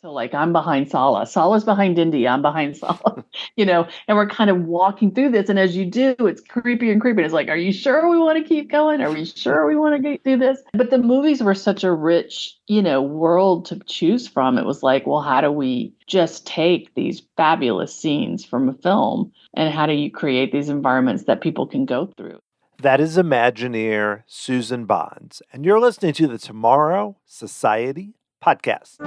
So like I'm behind Sala. Sala's behind Indy. I'm behind Sala, and we're kind of walking through this. And as you do, it's creepy and creepy. It's like, are you sure we want to keep going? Are we sure we want to do this? But the movies were such a rich, world to choose from. It was like, well, how do we just take these fabulous scenes from a film and how do you create these environments that people can go through? That is Imagineer Susan Bonds, and you're listening to the Tomorrow Society podcast.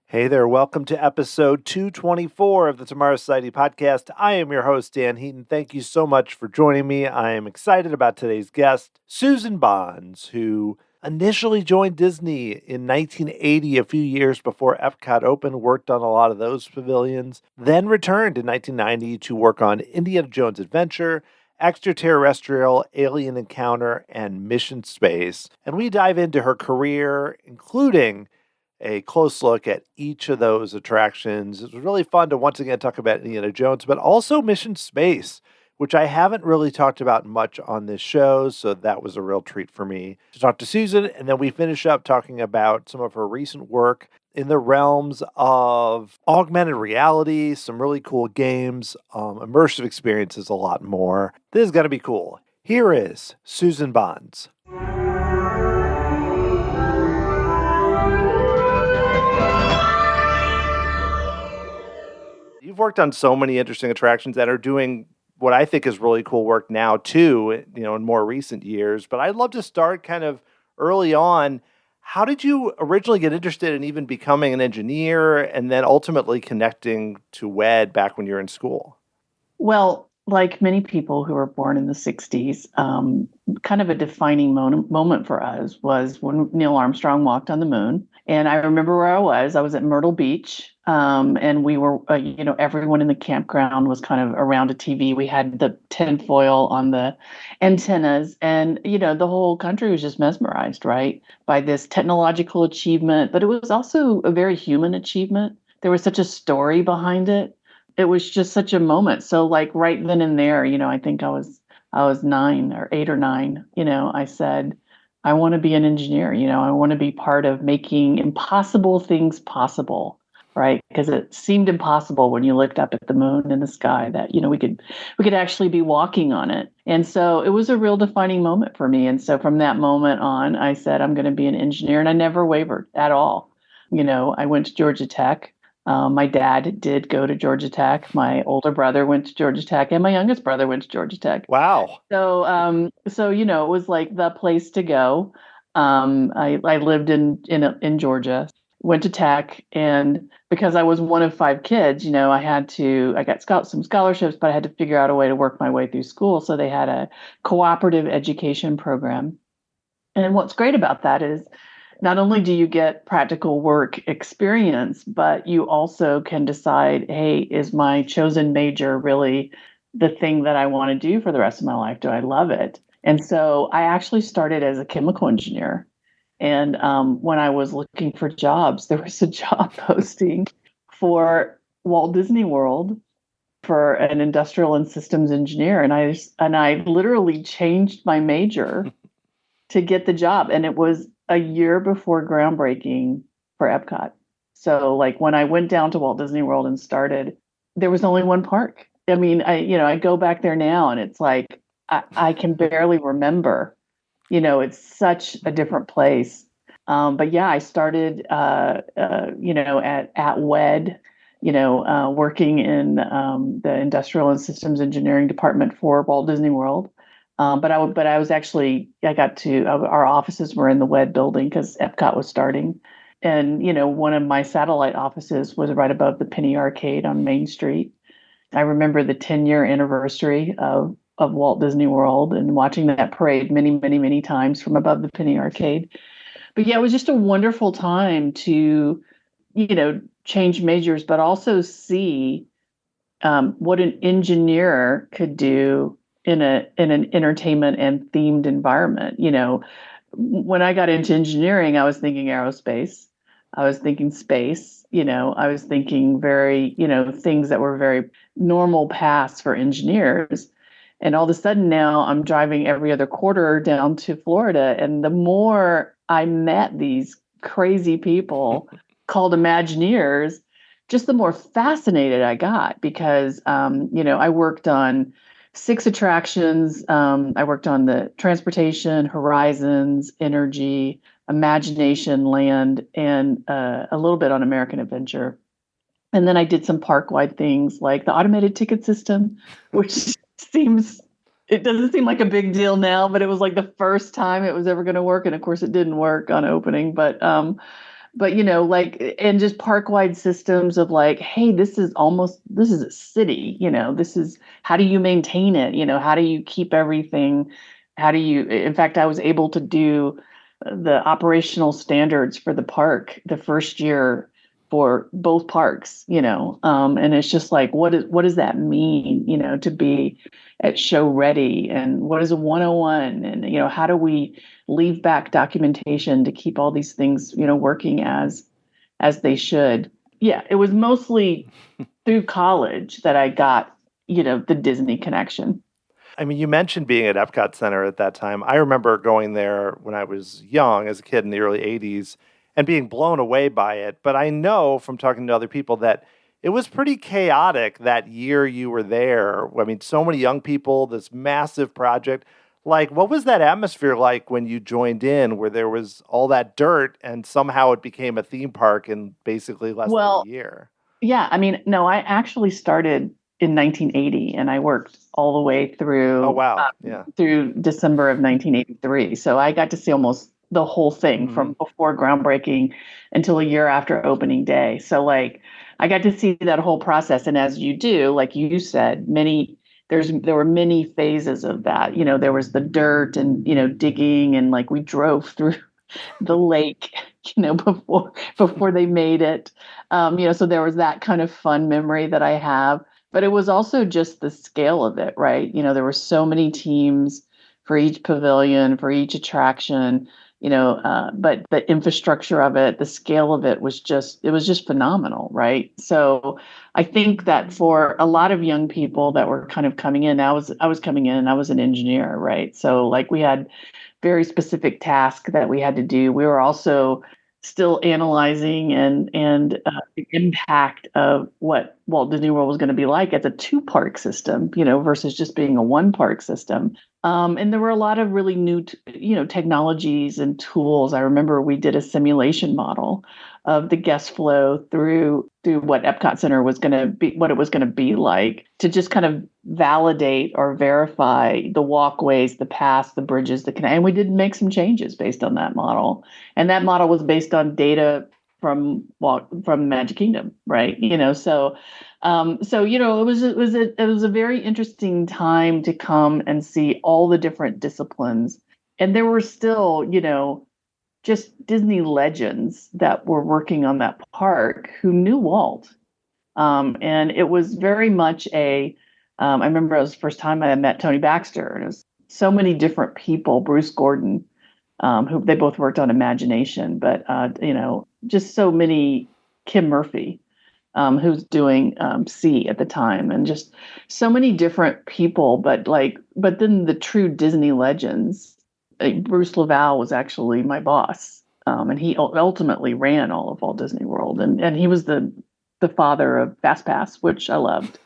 Hey there, welcome to episode 224 of the Tomorrow Society podcast. I am your host, Dan Heaton. Thank you so much for joining me. I am excited about today's guest, Susan Bonds, who initially joined Disney in 1980, a few years before EPCOT opened, worked on a lot of those pavilions, then returned in 1990 to work on Indiana Jones Adventure, ExtraTERROrestrial Alien Encounter, and Mission Space. And we dive into her career, including a close look at each of those attractions. It was really fun to once again talk about Indiana Jones, but also Mission Space, which I haven't really talked about much on this show, so that was a real treat for me to talk to Susan. And then we finish up talking about some of her recent work in the realms of augmented reality, some really cool games, immersive experiences, a lot more. This is going to be cool. Here is Susan Bonds. You've worked on so many interesting attractions that are doing what I think is really cool work now too, in more recent years. But I'd love to start kind of early on. How did you originally get interested in even becoming an engineer and then ultimately connecting to WED back when you were in school? Well, like many people who were born in the 60s, kind of a defining moment for us was when Neil Armstrong walked on the moon. And I remember where I was. I was at Myrtle Beach, and we were, everyone in the campground was kind of around a TV. We had the tinfoil on the antennas, and, the whole country was just mesmerized, right, by this technological achievement. But it was also a very human achievement. There was such a story behind it. It was just such a moment. So like right then and there, I think I was 8 or 9, I said, I want to be an engineer, I want to be part of making impossible things possible, right? Because it seemed impossible when you looked up at the moon in the sky that, we could actually be walking on it. And so it was a real defining moment for me. And so from that moment on, I said, I'm going to be an engineer, and I never wavered at all. I went to Georgia Tech. My dad did go to Georgia Tech. My older brother went to Georgia Tech, and my youngest brother went to Georgia Tech. Wow. So it was like the place to go. I lived in Georgia, went to Tech, and because I was one of 5 kids, I got some scholarships, but I had to figure out a way to work my way through school. So they had a cooperative education program. And what's great about that is not only do you get practical work experience, but you also can decide, hey, is my chosen major really the thing that I want to do for the rest of my life? Do I love it? And so I actually started as a chemical engineer. And when I was looking for jobs, there was a job posting for Walt Disney World for an industrial and systems engineer. And I literally changed my major to get the job. And it was a year before groundbreaking for EPCOT. So like when I went down to Walt Disney World and started, there was only one park. I mean, I go back there now and it's like, I can barely remember, it's such a different place. But yeah, I started, at WED, working in the Industrial and Systems Engineering Department for Walt Disney World. But I was actually, our offices were in the WED building because EPCOT was starting. And, one of my satellite offices was right above the Penny Arcade on Main Street. I remember the 10-year anniversary of Walt Disney World and watching that parade many, many, many times from above the Penny Arcade. But yeah, it was just a wonderful time to, change majors, but also see what an engineer could do in an entertainment and themed environment. When I got into engineering, I was thinking aerospace, I was thinking space, I was thinking very, things that were very normal paths for engineers. And all of a sudden now I'm driving every other quarter down to Florida. And the more I met these crazy people called Imagineers, just the more fascinated I got because, I worked on 6 attractions. I worked on the transportation, horizons, energy, imagination, land, and a little bit on American Adventure. And then I did some park-wide things like the automated ticket system, which it doesn't seem like a big deal now, but it was like the first time it was ever going to work. And of course it didn't work on opening, but like, and just park-wide systems of like, hey, this is a city, this is, how do you maintain it? How do you keep everything? In fact, I was able to do the operational standards for the park the first year for both parks, and it's just like, what does that mean, to be at show ready, and what is a 101, and how do we leave back documentation to keep all these things, working as they should. Yeah, it was mostly through college that I got, the Disney connection. I mean, you mentioned being at EPCOT Center at that time. I remember going there when I was young, as a kid in the early 80s, and being blown away by it. But I know from talking to other people that it was pretty chaotic that year you were there. I mean, so many young people, this massive project. Like, what was that atmosphere like when you joined in, where there was all that dirt and somehow it became a theme park in basically less than a year? Yeah, I mean, no, I actually started in 1980 and I worked all the way through, oh, wow. through December of 1983. So I got to see almost the whole thing from before groundbreaking until a year after opening day. So like, I got to see that whole process. And as you do, like you said, there were many phases of that. There was the dirt and, digging, and like we drove through the lake, before they made it. So there was that kind of fun memory that I have, but it was also just the scale of it, right? There were so many teams for each pavilion, for each attraction, but the infrastructure of it, the scale of it was just phenomenal, right? So I think that for a lot of young people that were kind of coming in, I was coming in and I was an engineer, right? So like we had very specific tasks that we had to do. We were also still analyzing the impact of what Walt Disney World was going to be like as a 2-park system, versus just being a 1-park system. And there were a lot of really new, technologies and tools. I remember we did a simulation model of the guest flow through what EPCOT Center was going to be, what it was going to be like, to just kind of validate or verify the walkways, the paths, the bridges, and we did make some changes based on that model. And that model was based on data from Magic Kingdom, right? It was a very interesting time to come and see all the different disciplines, and there were still, just Disney legends that were working on that park who knew Walt. And it was very much I remember it was the first time I met Tony Baxter, and it was so many different people, Bruce Gordon, who they both worked on Imagination, but, just so many, Kim Murphy, who's doing C at the time, and just so many different people, but then the true Disney legends. Bruce Laval was actually my boss, and he ultimately ran all of Walt Disney World, and he was the father of FastPass, which I loved.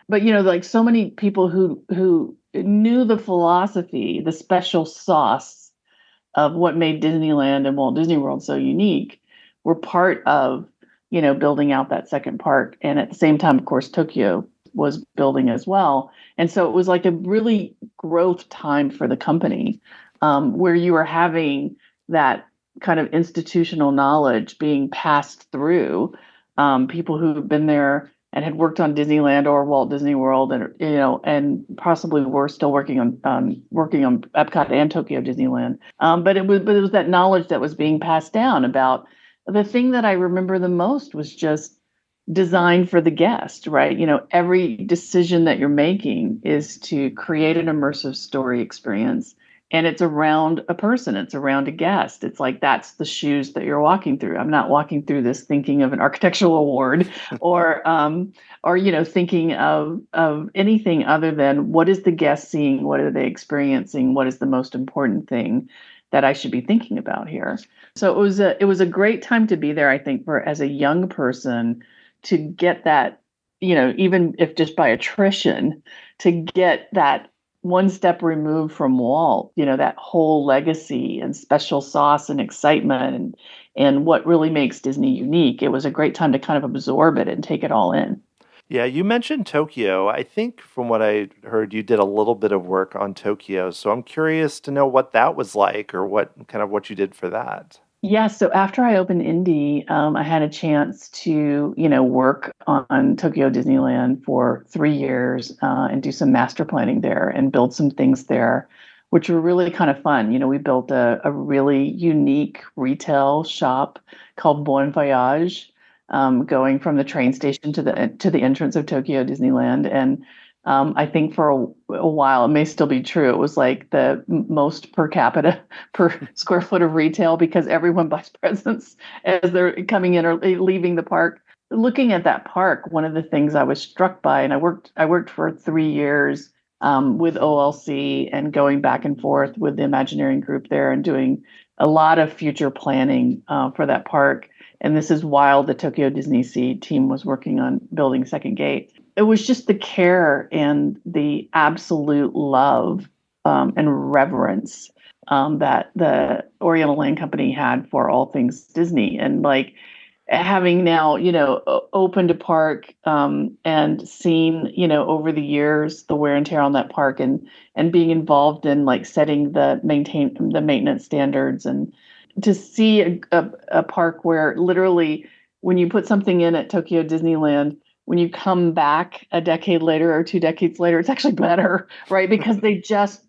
But like so many people who knew the philosophy, the special sauce of what made Disneyland and Walt Disney World so unique, were part of building out that second park. And at the same time, of course, Tokyo was building as well. And so it was like a really growth time for the company, where you were having that kind of institutional knowledge being passed through people who've been there and had worked on Disneyland or Walt Disney World, and and possibly were still working on Epcot and Tokyo Disneyland. But it was that knowledge that was being passed down. About the thing that I remember the most was just designed for the guest, right? Every decision that you're making is to create an immersive story experience. And it's around a person, it's around a guest. It's like that's the shoes that you're walking through. I'm not walking through this thinking of an architectural award or thinking of anything other than what is the guest seeing, what are they experiencing, what is the most important thing that I should be thinking about here. So it was a great time to be there, I think, for as a young person to get that, even if just by attrition, to get that one step removed from Walt, that whole legacy and special sauce and excitement and what really makes Disney unique. It was a great time to kind of absorb it and take it all in. Yeah, you mentioned Tokyo. I think from what I heard, you did a little bit of work on Tokyo. So I'm curious to know what that was like or what you did for that. Yeah, so after I opened Indy, I had a chance to, work on Tokyo Disneyland for 3 years and do some master planning there and build some things there, which were really kind of fun. We built a really unique retail shop called Bon Voyage, going from the train station to the entrance of Tokyo Disneyland, and I think for a while, it may still be true, it was like the most per capita per square foot of retail because everyone buys presents as they're coming in or leaving the park. Looking at that park, one of the things I was struck by, and I worked for 3 years with OLC and going back and forth with the Imagineering group there and doing a lot of future planning for that park. And this is while the Tokyo Disney Sea team was working on building Second Gate. It was just the care and the absolute love and reverence that the Oriental Land Company had for all things Disney. And like having now, opened a park and seen, over the years the wear and tear on that park and being involved in like setting the maintenance standards and to see a park where literally when you put something in at Tokyo Disneyland, when you come back a decade later or 2 decades later, it's actually better, right? Because they just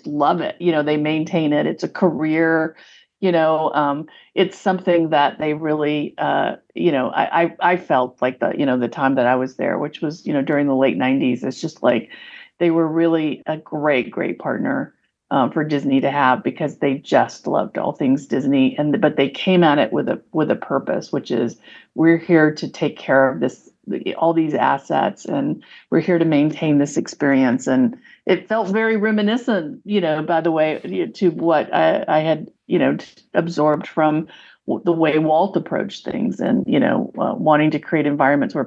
love it. They maintain it. It's a career, it's something that they really, I felt like the time that I was there, which was, during the late 90s, it's just like they were really a great, great partner for Disney to have because they just loved all things Disney, but they came at it with a purpose, which is we're here to take care of all these assets, and we're here to maintain this experience. And it felt very reminiscent, by the way, to what I had, absorbed from the way Walt approached things, and wanting to create environments where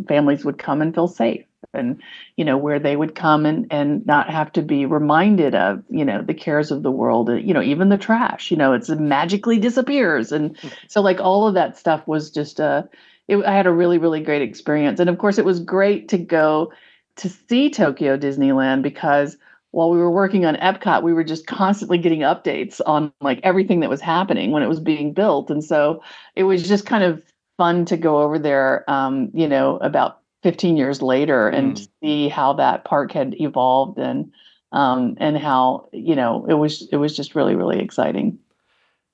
families would come and feel safe, and where they would come and not have to be reminded of the cares of the world, even the trash, it's magically disappears. And so like all of that stuff was just I had a really, really great experience. And of course it was great to go to see Tokyo Disneyland because while we were working on Epcot, we were just constantly getting updates on like everything that was happening when it was being built. And so it was just kind of fun to go over there, about 15 years later and see how that park had evolved and how, it was just really, really exciting.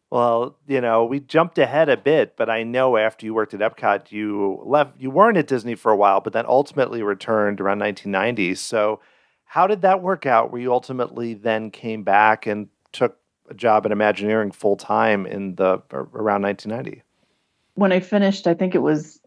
Well, we jumped ahead a bit, but I know after you worked at Epcot, you weren't at Disney for a while, but then ultimately returned around 1990. So how did that work out where you ultimately then came back and took a job at Imagineering full time around 1990? When I finished, I think it was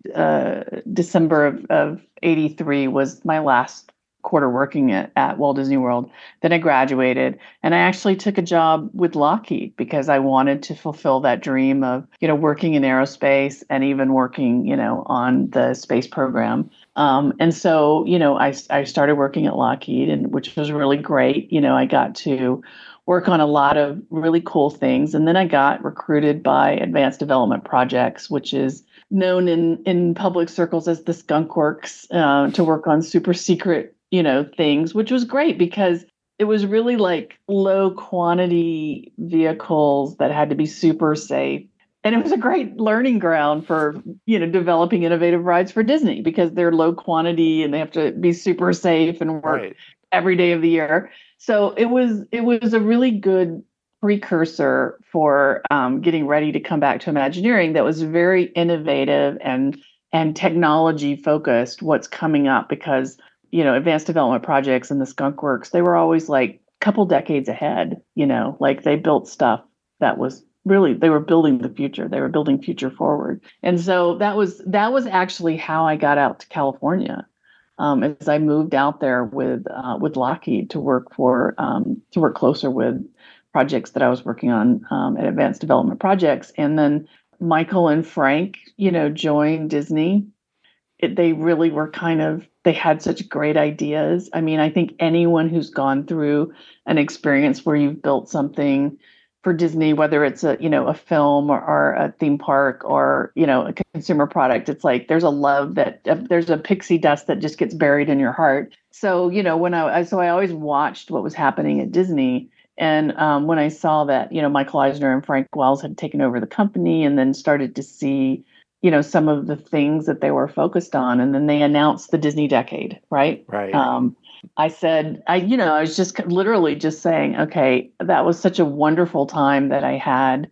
December of 83 was my last quarter working at Walt Disney World. Then I graduated and I actually took a job with Lockheed because I wanted to fulfill that dream of, working in aerospace and even working, on the space program. And so, I started working at Lockheed, and which was really great. I got to work on a lot of really cool things. And then I got recruited by Advanced Development Projects, which is known in public circles as the Skunk Works, to work on super secret, things, which was great because it was really like low quantity vehicles that had to be super safe. And it was a great learning ground for, developing innovative rides for Disney because they're low quantity and they have to be super safe and work every day of the year. So it was a really good precursor for getting ready to come back to Imagineering that was very innovative and and technology focused what's coming up, because, advanced development projects and the Skunk Works, they were always like a couple decades ahead, like they built stuff that was really, they were building the future. They were building future forward. And so that was actually how I got out to California. As I moved out there with Lockheed to work closer with projects that I was working on at Advanced Development Projects. And then Michael and Frank, joined Disney. They really were they had such great ideas. I mean, I think anyone who's gone through an experience where you've built something for Disney, whether it's a film or a theme park or, a consumer product, it's like there's a love there's a pixie dust that just gets buried in your heart. So, I always watched what was happening at Disney. And when I saw that, Michael Eisner and Frank Wells had taken over the company, and then started to see, some of the things that they were focused on. And then they announced the Disney Decade, right? Right. I said, I was just literally just saying, okay, that was such a wonderful time that I had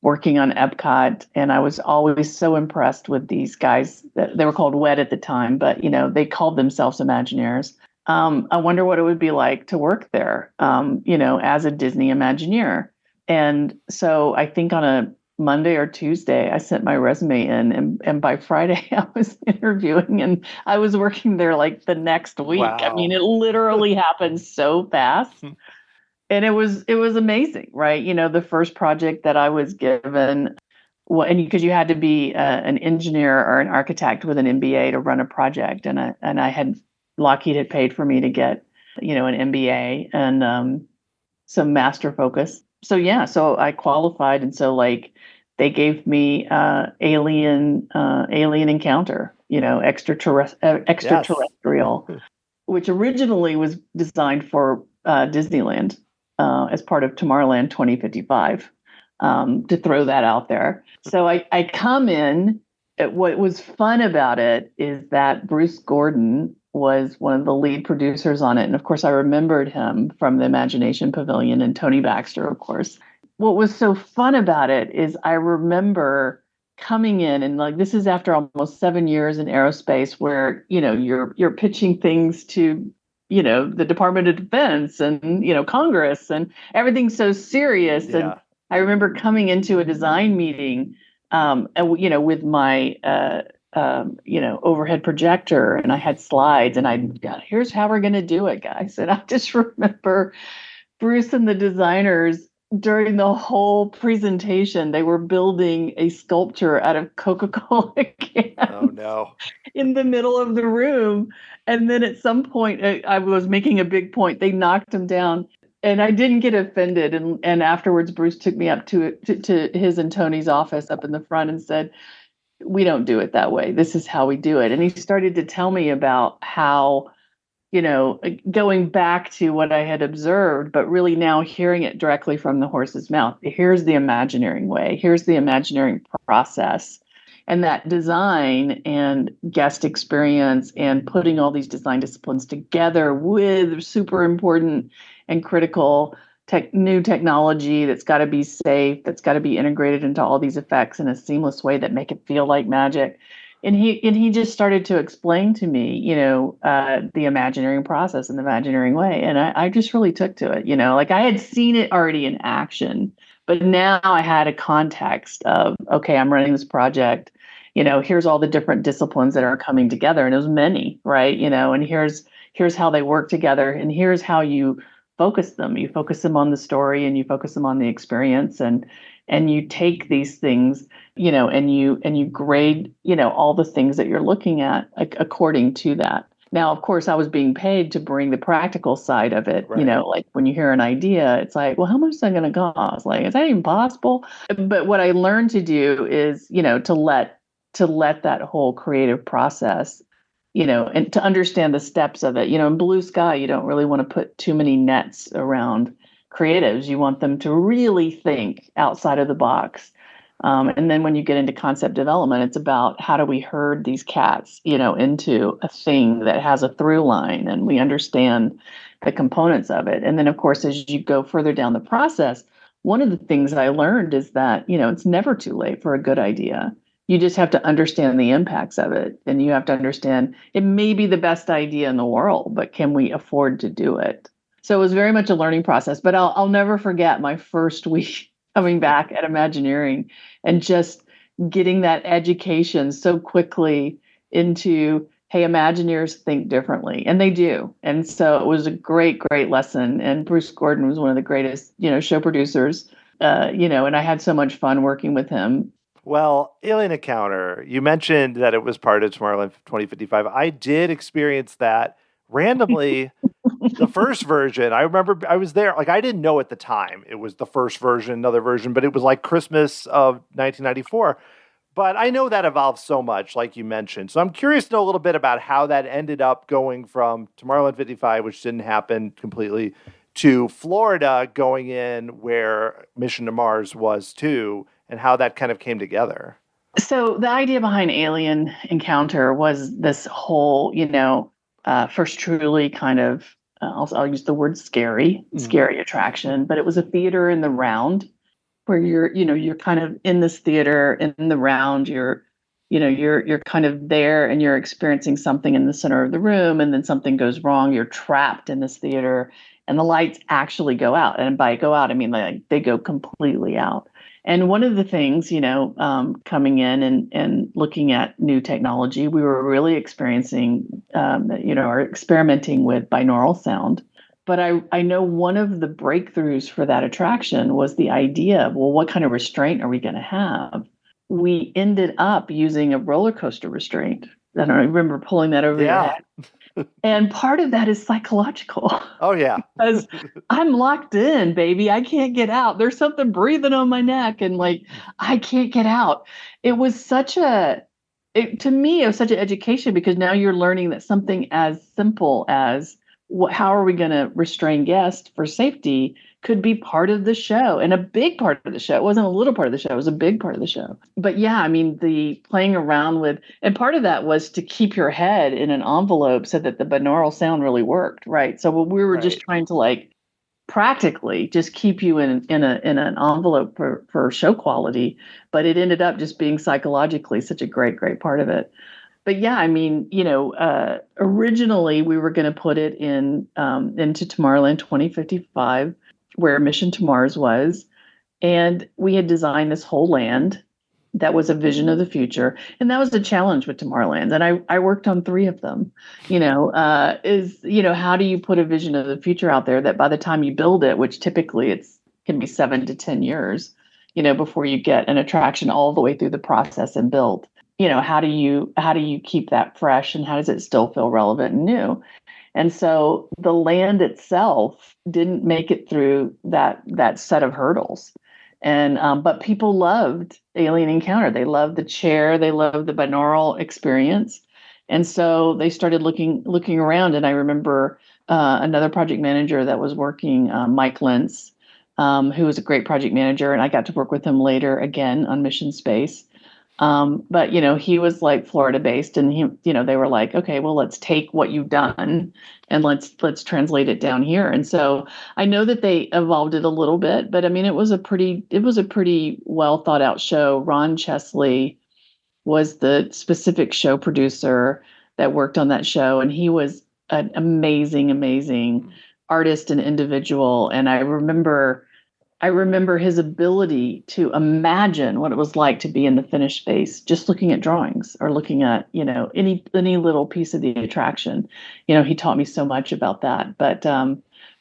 working on EPCOT. And I was always so impressed with these guys. They were called WED at the time, but, they called themselves Imagineers. I wonder what it would be like to work there, as a Disney Imagineer. And so I think on a Monday or Tuesday, I sent my resume in, and by Friday I was interviewing, and I was working there like the next week. Wow. I mean, it literally happened so fast. And it was amazing, right? The first project that I was given, well, and because you had to be an engineer or an architect with an MBA to run a project, and Lockheed had paid for me to get, an MBA and some master focus. So so I qualified, and so they gave me Alien Encounter, extraterrestrial, Yes. which originally was designed for Disneyland as part of Tomorrowland 2055. To throw that out there. So I come in. What was fun about it is that Bruce Gordon was one of the lead producers on it. And of course, I remembered him from the Imagination Pavilion, and Tony Baxter, of course. What was so fun about it is I remember coming in, and this is after almost 7 years in aerospace, where, you're pitching things to, the Department of Defense and, Congress, and everything's so serious. Yeah. And I remember coming into a design meeting, with my, overhead projector, and I had slides, and here's how we're going to do it, guys. And I just remember Bruce and the designers, during the whole presentation, they were building a sculpture out of Coca-Cola cans. Oh, no. In the middle of the room. And then at some point, I was making a big point. They knocked him down. And I didn't get offended. And afterwards, Bruce took me up to his and Tony's office up in the front and said, "We don't do it that way. This is how we do it." And he started to tell me about how, going back to what I had observed, but really now hearing it directly from the horse's mouth. Here's the Imagineering way. Here's the Imagineering process. And that design and guest experience and putting all these design disciplines together with super important and critical new technology that's got to be safe, that's got to be integrated into all these effects in a seamless way that make it feel like magic. And he just started to explain to me, the Imagineering process and the Imagineering way. And I just really took to it, I had seen it already in action, but now I had a context of, okay, I'm running this project, here's all the different disciplines that are coming together. And it was many, right? And here's how they work together. And here's how you focus them. You focus them on the story, and you focus them on the experience, and you take these things, and you grade, all the things that you're looking at according to that. Now, of course, I was being paid to bring the practical side of it. Right. When you hear an idea, it's like, well, how much is that going to cost? Is that even possible? But what I learned to do is, to let that whole creative process, and to understand the steps of it. In Blue Sky, you don't really want to put too many nets around creatives. You want them to really think outside of the box. And then when you get into concept development, it's about how do we herd these cats, into a thing that has a through line, and we understand the components of it. And then, of course, as you go further down the process, one of the things I learned is that, it's never too late for a good idea. You just have to understand the impacts of it. And you have to understand it may be the best idea in the world, but can we afford to do it? So it was very much a learning process. But I'll never forget my first week coming back at Imagineering and just getting that education so quickly into, hey, Imagineers think differently, and they do. And so it was a great, great lesson. And Bruce Gordon was one of the greatest, show producers, and I had so much fun working with him. Well, Alien Encounter, you mentioned that it was part of Tomorrowland 2055. I did experience that randomly. The first version, I remember I was there. Like, I didn't know at the time it was the first version, another version, but it was like Christmas of 1994. But I know that evolved so much, like you mentioned. So I'm curious to know a little bit about how that ended up going from Tomorrowland 55, which didn't happen completely, to Florida going in where Mission to Mars was too, and how that kind of came together. So the idea behind Alien Encounter was this whole, first truly kind of, I'll use the word scary attraction, but it was a theater in the round where you're kind of in this theater in the round, you're kind of there and you're experiencing something in the center of the room, and then something goes wrong. You're trapped in this theater and the lights actually go out. And by go out, I mean, they go completely out. And one of the things, coming in and looking at new technology, we were really experiencing, or experimenting with binaural sound. But I know one of the breakthroughs for that attraction was the idea of, well, what kind of restraint are we going to have? We ended up using a roller coaster restraint. I don't remember pulling that over your head. And part of that is psychological. Oh, yeah. Because I'm locked in, baby. I can't get out. There's something breathing on my neck and I can't get out. It was to me, it was such an education, because now you're learning that something as simple as how are we going to restrain guests for safety could be part of the show, and a big part of the show. It wasn't a little part of the show, it was a big part of the show. But yeah, I mean, the playing around with, and part of that was to keep your head in an envelope so that the binaural sound really worked, right? So we were just trying to practically just keep you in an envelope for show quality, but it ended up just being psychologically such a great, great part of it. But yeah, I mean, originally we were going to put it into Tomorrowland 2055, where Mission to Mars was. And we had designed this whole land that was a vision of the future. And that was the challenge with Tomorrowland. And I worked on 3 of them, how do you put a vision of the future out there that by the time you build it, which typically can be 7 to 10 years, before you get an attraction all the way through the process and build. How do you keep that fresh, and how does it still feel relevant and new? And so the land itself didn't make it through that set of hurdles. And but people loved Alien Encounter. They loved the chair. They loved the binaural experience. And so they started looking around. And I remember another project manager that was working, Mike Lentz, who was a great project manager, and I got to work with him later again on Mission Space. But he was Florida based, and they were like, okay, well, let's take what you've done and let's translate it down here. And so I know that they evolved it a little bit, but I mean, it was a pretty well thought out show. Ron Chesley was the specific show producer that worked on that show, and he was an amazing artist and individual. And I remember his ability to imagine what it was like to be in the finished space, just looking at drawings or looking at, any little piece of the attraction. He taught me so much about that. But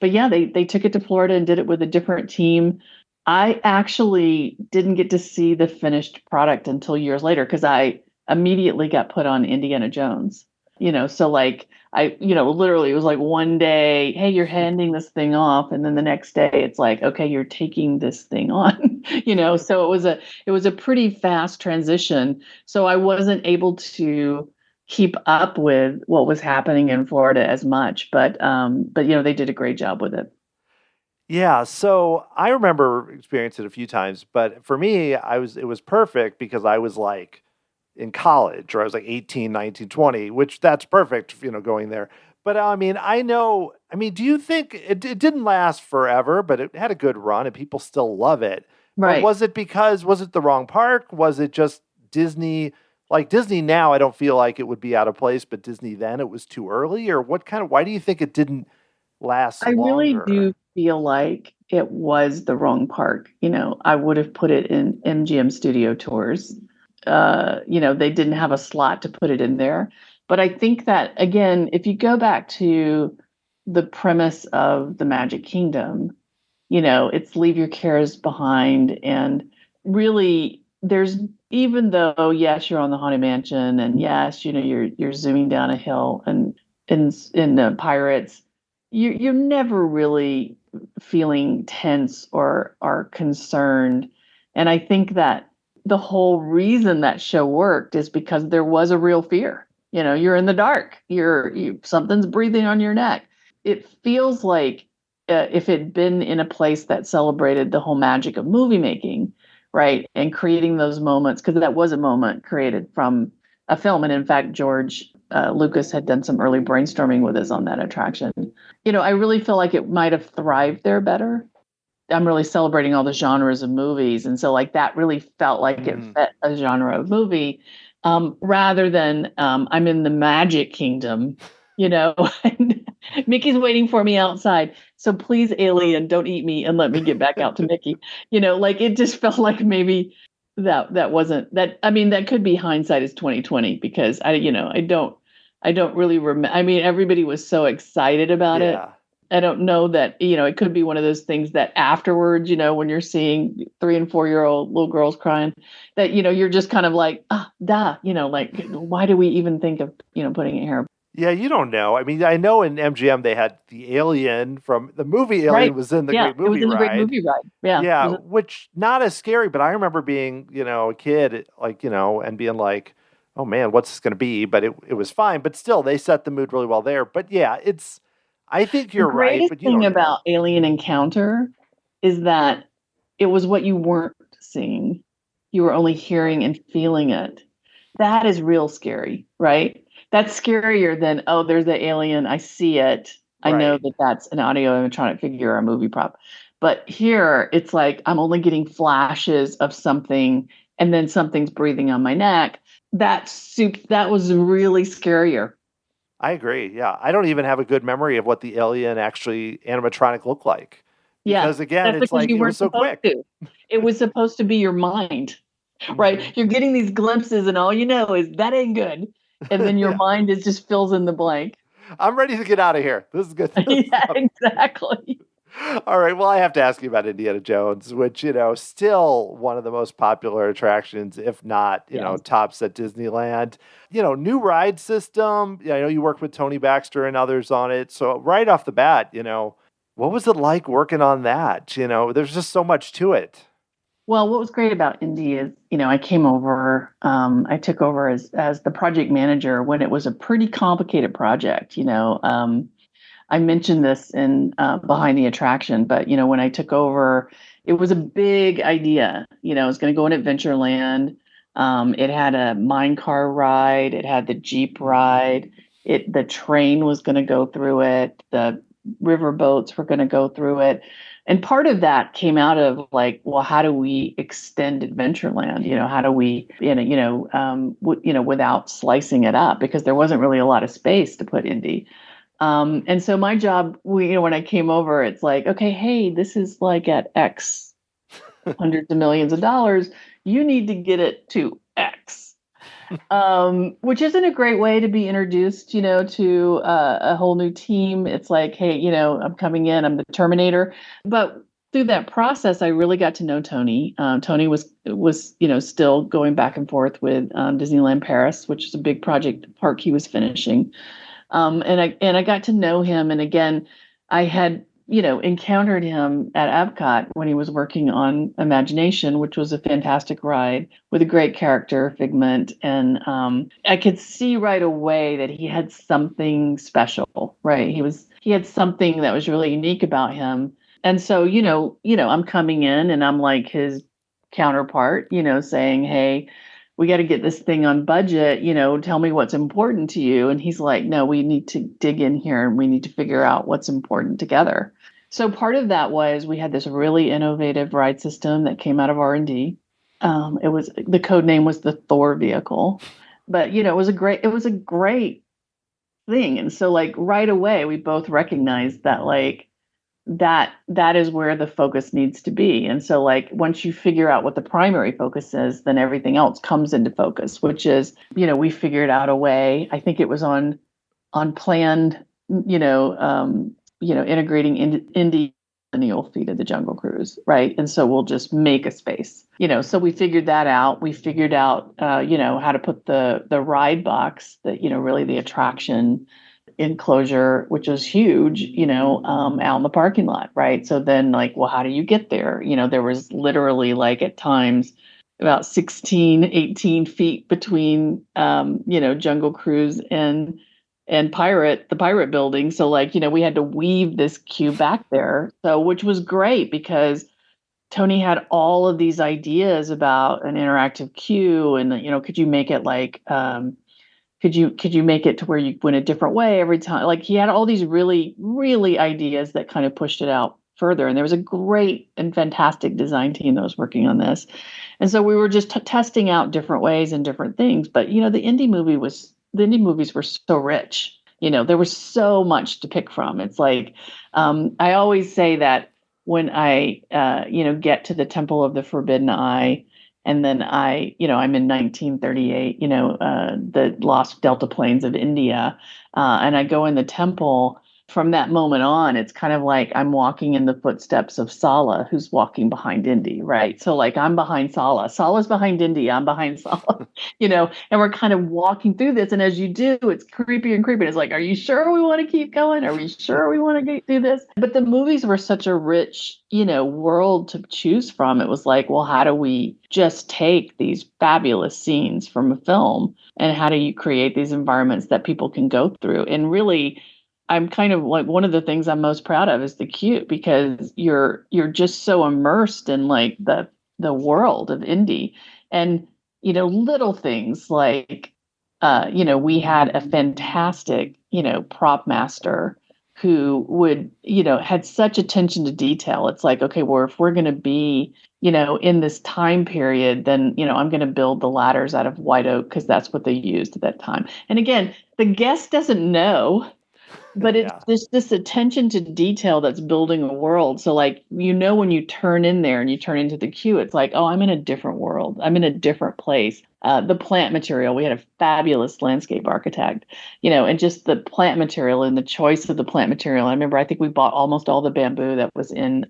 yeah, they took it to Florida and did it with a different team. I actually didn't get to see the finished product until years later, because I immediately got put on Indiana Jones. So I, literally it was one day, hey, you're handing this thing off. And then the next day it's okay, you're taking this thing on, so it was a pretty fast transition. So I wasn't able to keep up with what was happening in Florida as much, but they did a great job with it. Yeah, so I remember experiencing it a few times, but for me, it was perfect because I was in college, or I was 18, 19, 20, which that's perfect, going there. But do you think it didn't last forever, but it had a good run and people still love it? Right. But was it the wrong park? Was it just Disney, like Disney now, I don't feel like it would be out of place, but Disney then it was too early? Or why do you think it didn't last I really longer? do feel like it was the wrong park. I would have put it in MGM Studio Tours. They didn't have a slot to put it in there. But I think that, again, if you go back to the premise of the Magic Kingdom, it's leave your cares behind. And really, there's, even though, yes, you're on the Haunted Mansion, and yes, you're zooming down a hill, and in the Pirates, you're never really feeling tense or are concerned. And I think that the whole reason that show worked is because there was a real fear. You're in the dark. Something's breathing on your neck. It feels like if it had been in a place that celebrated the whole magic of movie making, right, and creating those moments, because that was a moment created from a film. And in fact, George Lucas had done some early brainstorming with us on that attraction. I really feel like it might have thrived there better. I'm really celebrating all the genres of movies. And so like that really felt like it fit a genre of movie, rather than I'm in the Magic Kingdom, and Mickey's waiting for me outside. So please, alien, don't eat me and let me get back out to Mickey. Like it just felt like maybe that wasn't that. I mean, that could be hindsight is 2020, because I don't really remember. I mean, everybody was so excited about it. I don't know that, it could be one of those things that afterwards, when you're seeing 3 and 4-year-old little girls crying, that, you're just kind of like, duh, like, why do we even think of, putting it here? Yeah, you don't know. I mean, I know in MGM they had the Alien from the movie Alien was in the Great Movie Ride. It was in the Great Movie Ride. Yeah. Yeah, which not as scary, but I remember being, a kid, like, and being like, oh man, what's this going to be? But it was fine. But still, they set the mood really well there. But yeah, I think you're right. But The greatest thing about Alien Encounter is that it was what you weren't seeing. You were only hearing and feeling it. That is real scary, right? That's scarier than, oh, there's the alien. I see it. I know that that's an audio animatronic figure or a movie prop. But here, it's like I'm only getting flashes of something, and then something's breathing on my neck. That was really scarier. I agree. Yeah. I don't even have a good memory of what the alien actually animatronic looked like. Because again, it's like it was so quick. It was supposed to be your mind, right? You're getting these glimpses and all you know is that ain't good. And then your mind just fills in the blank. I'm ready to get out of here. This is good. Yeah, exactly. All right. Well, I have to ask you about Indiana Jones, which, still one of the most popular attractions, if not, tops at Disneyland. New ride system. I know you worked with Tony Baxter and others on it. So right off the bat, what was it like working on that? There's just so much to it. Well, what was great about Indy is, I came over, I took over as the project manager when it was a pretty complicated project. I mentioned this in Behind the Attraction, but when I took over, it was a big idea. It was going to go in Adventureland. It had a mine car ride. It had the Jeep ride. The train was going to go through it. The river boats were going to go through it. And part of that came out of like, well, how do we extend Adventureland? How do we, without slicing it up, because there wasn't really a lot of space to put Indy. And so my job, when I came over, it's like, okay, hey, this is like at X hundreds of millions of dollars. You need to get it to X, which isn't a great way to be introduced, to a whole new team. It's like, hey, I'm coming in, I'm the Terminator. But through that process, I really got to know Tony. Tony was still going back and forth with Disneyland Paris, which is a big project park he was finishing. And I got to know him. And again, I had, encountered him at EPCOT when he was working on Imagination, which was a fantastic ride with a great character, Figment. And I could see right away that he had something special, right? He had something that was really unique about him. And so, I'm coming in and I'm like his counterpart, saying, hey, we got to get this thing on budget, tell me what's important to you. And he's like, no, we need to dig in here and we need to figure out what's important together. So part of that was we had this really innovative ride system that came out of R&D. It was the code name was the Thor vehicle, but it was a great thing. And so like right away, we both recognized that like that is where the focus needs to be. And so like once you figure out what the primary focus is, then everything else comes into focus, which is, we figured out a way. I think it was on planned, integrating Indy lineal feet of the Jungle Cruise, right? And so we'll just make a space, So we figured that out. We figured out, how to put the ride box, that really the attraction enclosure, which was huge, out in the parking lot, right? So then, like, well, how do you get there? There was literally like at times about 16, 18 feet between, Jungle Cruise and the pirate building. So like, we had to weave this queue back there. So, which was great because Tony had all of these ideas about an interactive queue and, could you make it like, could you make it to where you went a different way every time? Like he had all these really, really ideas that kind of pushed it out further. And there was a great and fantastic design team that was working on this. And so we were just testing out different ways and different things. But the indie movies were so rich. There was so much to pick from. It's like I always say that when I get to the Temple of the Forbidden Eye, and then I'm in 1938, the lost Delta Plains of India, and I go in the temple. From that moment on, it's kind of like I'm walking in the footsteps of Sala, who's walking behind Indy, right? So like I'm behind Sala. Sala's behind Indy. I'm behind Sala, and we're kind of walking through this. And as you do, it's creepy and creepy. It's like, are you sure we want to keep going? Are we sure we want to do this? But the movies were such a rich, world to choose from. It was like, well, how do we just take these fabulous scenes from a film and how do you create these environments that people can go through? And really, I'm kind of like one of the things I'm most proud of is the queue, because you're just so immersed in like the world of indie, and little things like we had a fantastic prop master who would had such attention to detail. It's like, okay, well, if we're going to be in this time period, then I'm going to build the ladders out of white oak because that's what they used at that time. And again, the guest doesn't know. But it's just this attention to detail that's building a world. So like, when you turn in there and you turn into the queue, it's like, oh, I'm in a different world. I'm in a different place. The plant material, we had a fabulous landscape architect, and just the plant material and the choice of the plant material. I think we bought almost all the bamboo that was in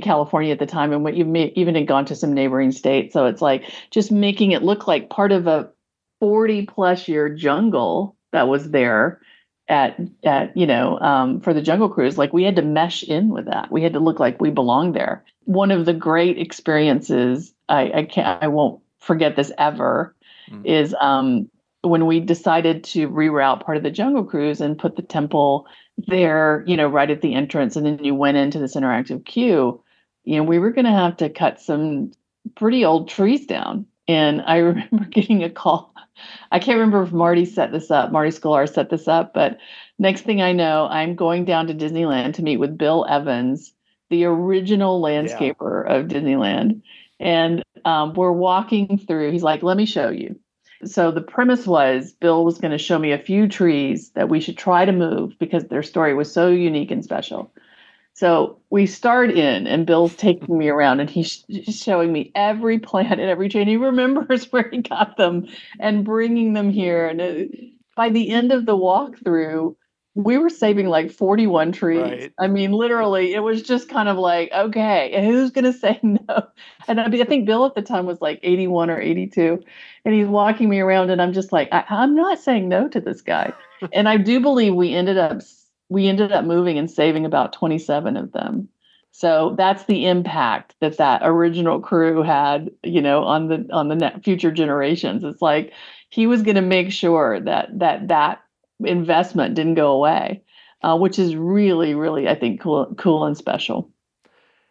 California at the time. And even had gone to some neighboring states. So it's like just making it look like part of a 40-plus-year jungle that was there at for the Jungle Cruise. Like we had to mesh in with that. We had to look like we belonged there. One of the great experiences, I won't forget this ever, is when we decided to reroute part of the Jungle Cruise and put the temple there, right at the entrance, and then you went into this interactive queue. We were going to have to cut some pretty old trees down. And I remember getting a call. I can't remember if Marty Sklar set this up, but next thing I know, I'm going down to Disneyland to meet with Bill Evans, the original landscaper of Disneyland. And we're walking through. He's like, let me show you. So the premise was Bill was going to show me a few trees that we should try to move because their story was so unique and special. So we start in, and Bill's taking me around, and he's showing me every plant and every tree. And he remembers where he got them and bringing them here. And by the end of the walkthrough, we were saving like 41 trees. Right. I mean, literally, it was just kind of like, okay, who's going to say no? And I think Bill at the time was like 81 or 82. And he's walking me around, and I'm just like, I'm not saying no to this guy. And I do believe we ended up moving and saving about 27 of them. So that's the impact that original crew had, on the future generations. It's like he was going to make sure that investment didn't go away, which is really, really, I think, cool and special.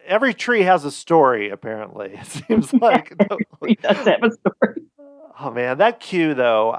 Every tree has a story, apparently. It seems like he does have a story. Oh man, that queue though.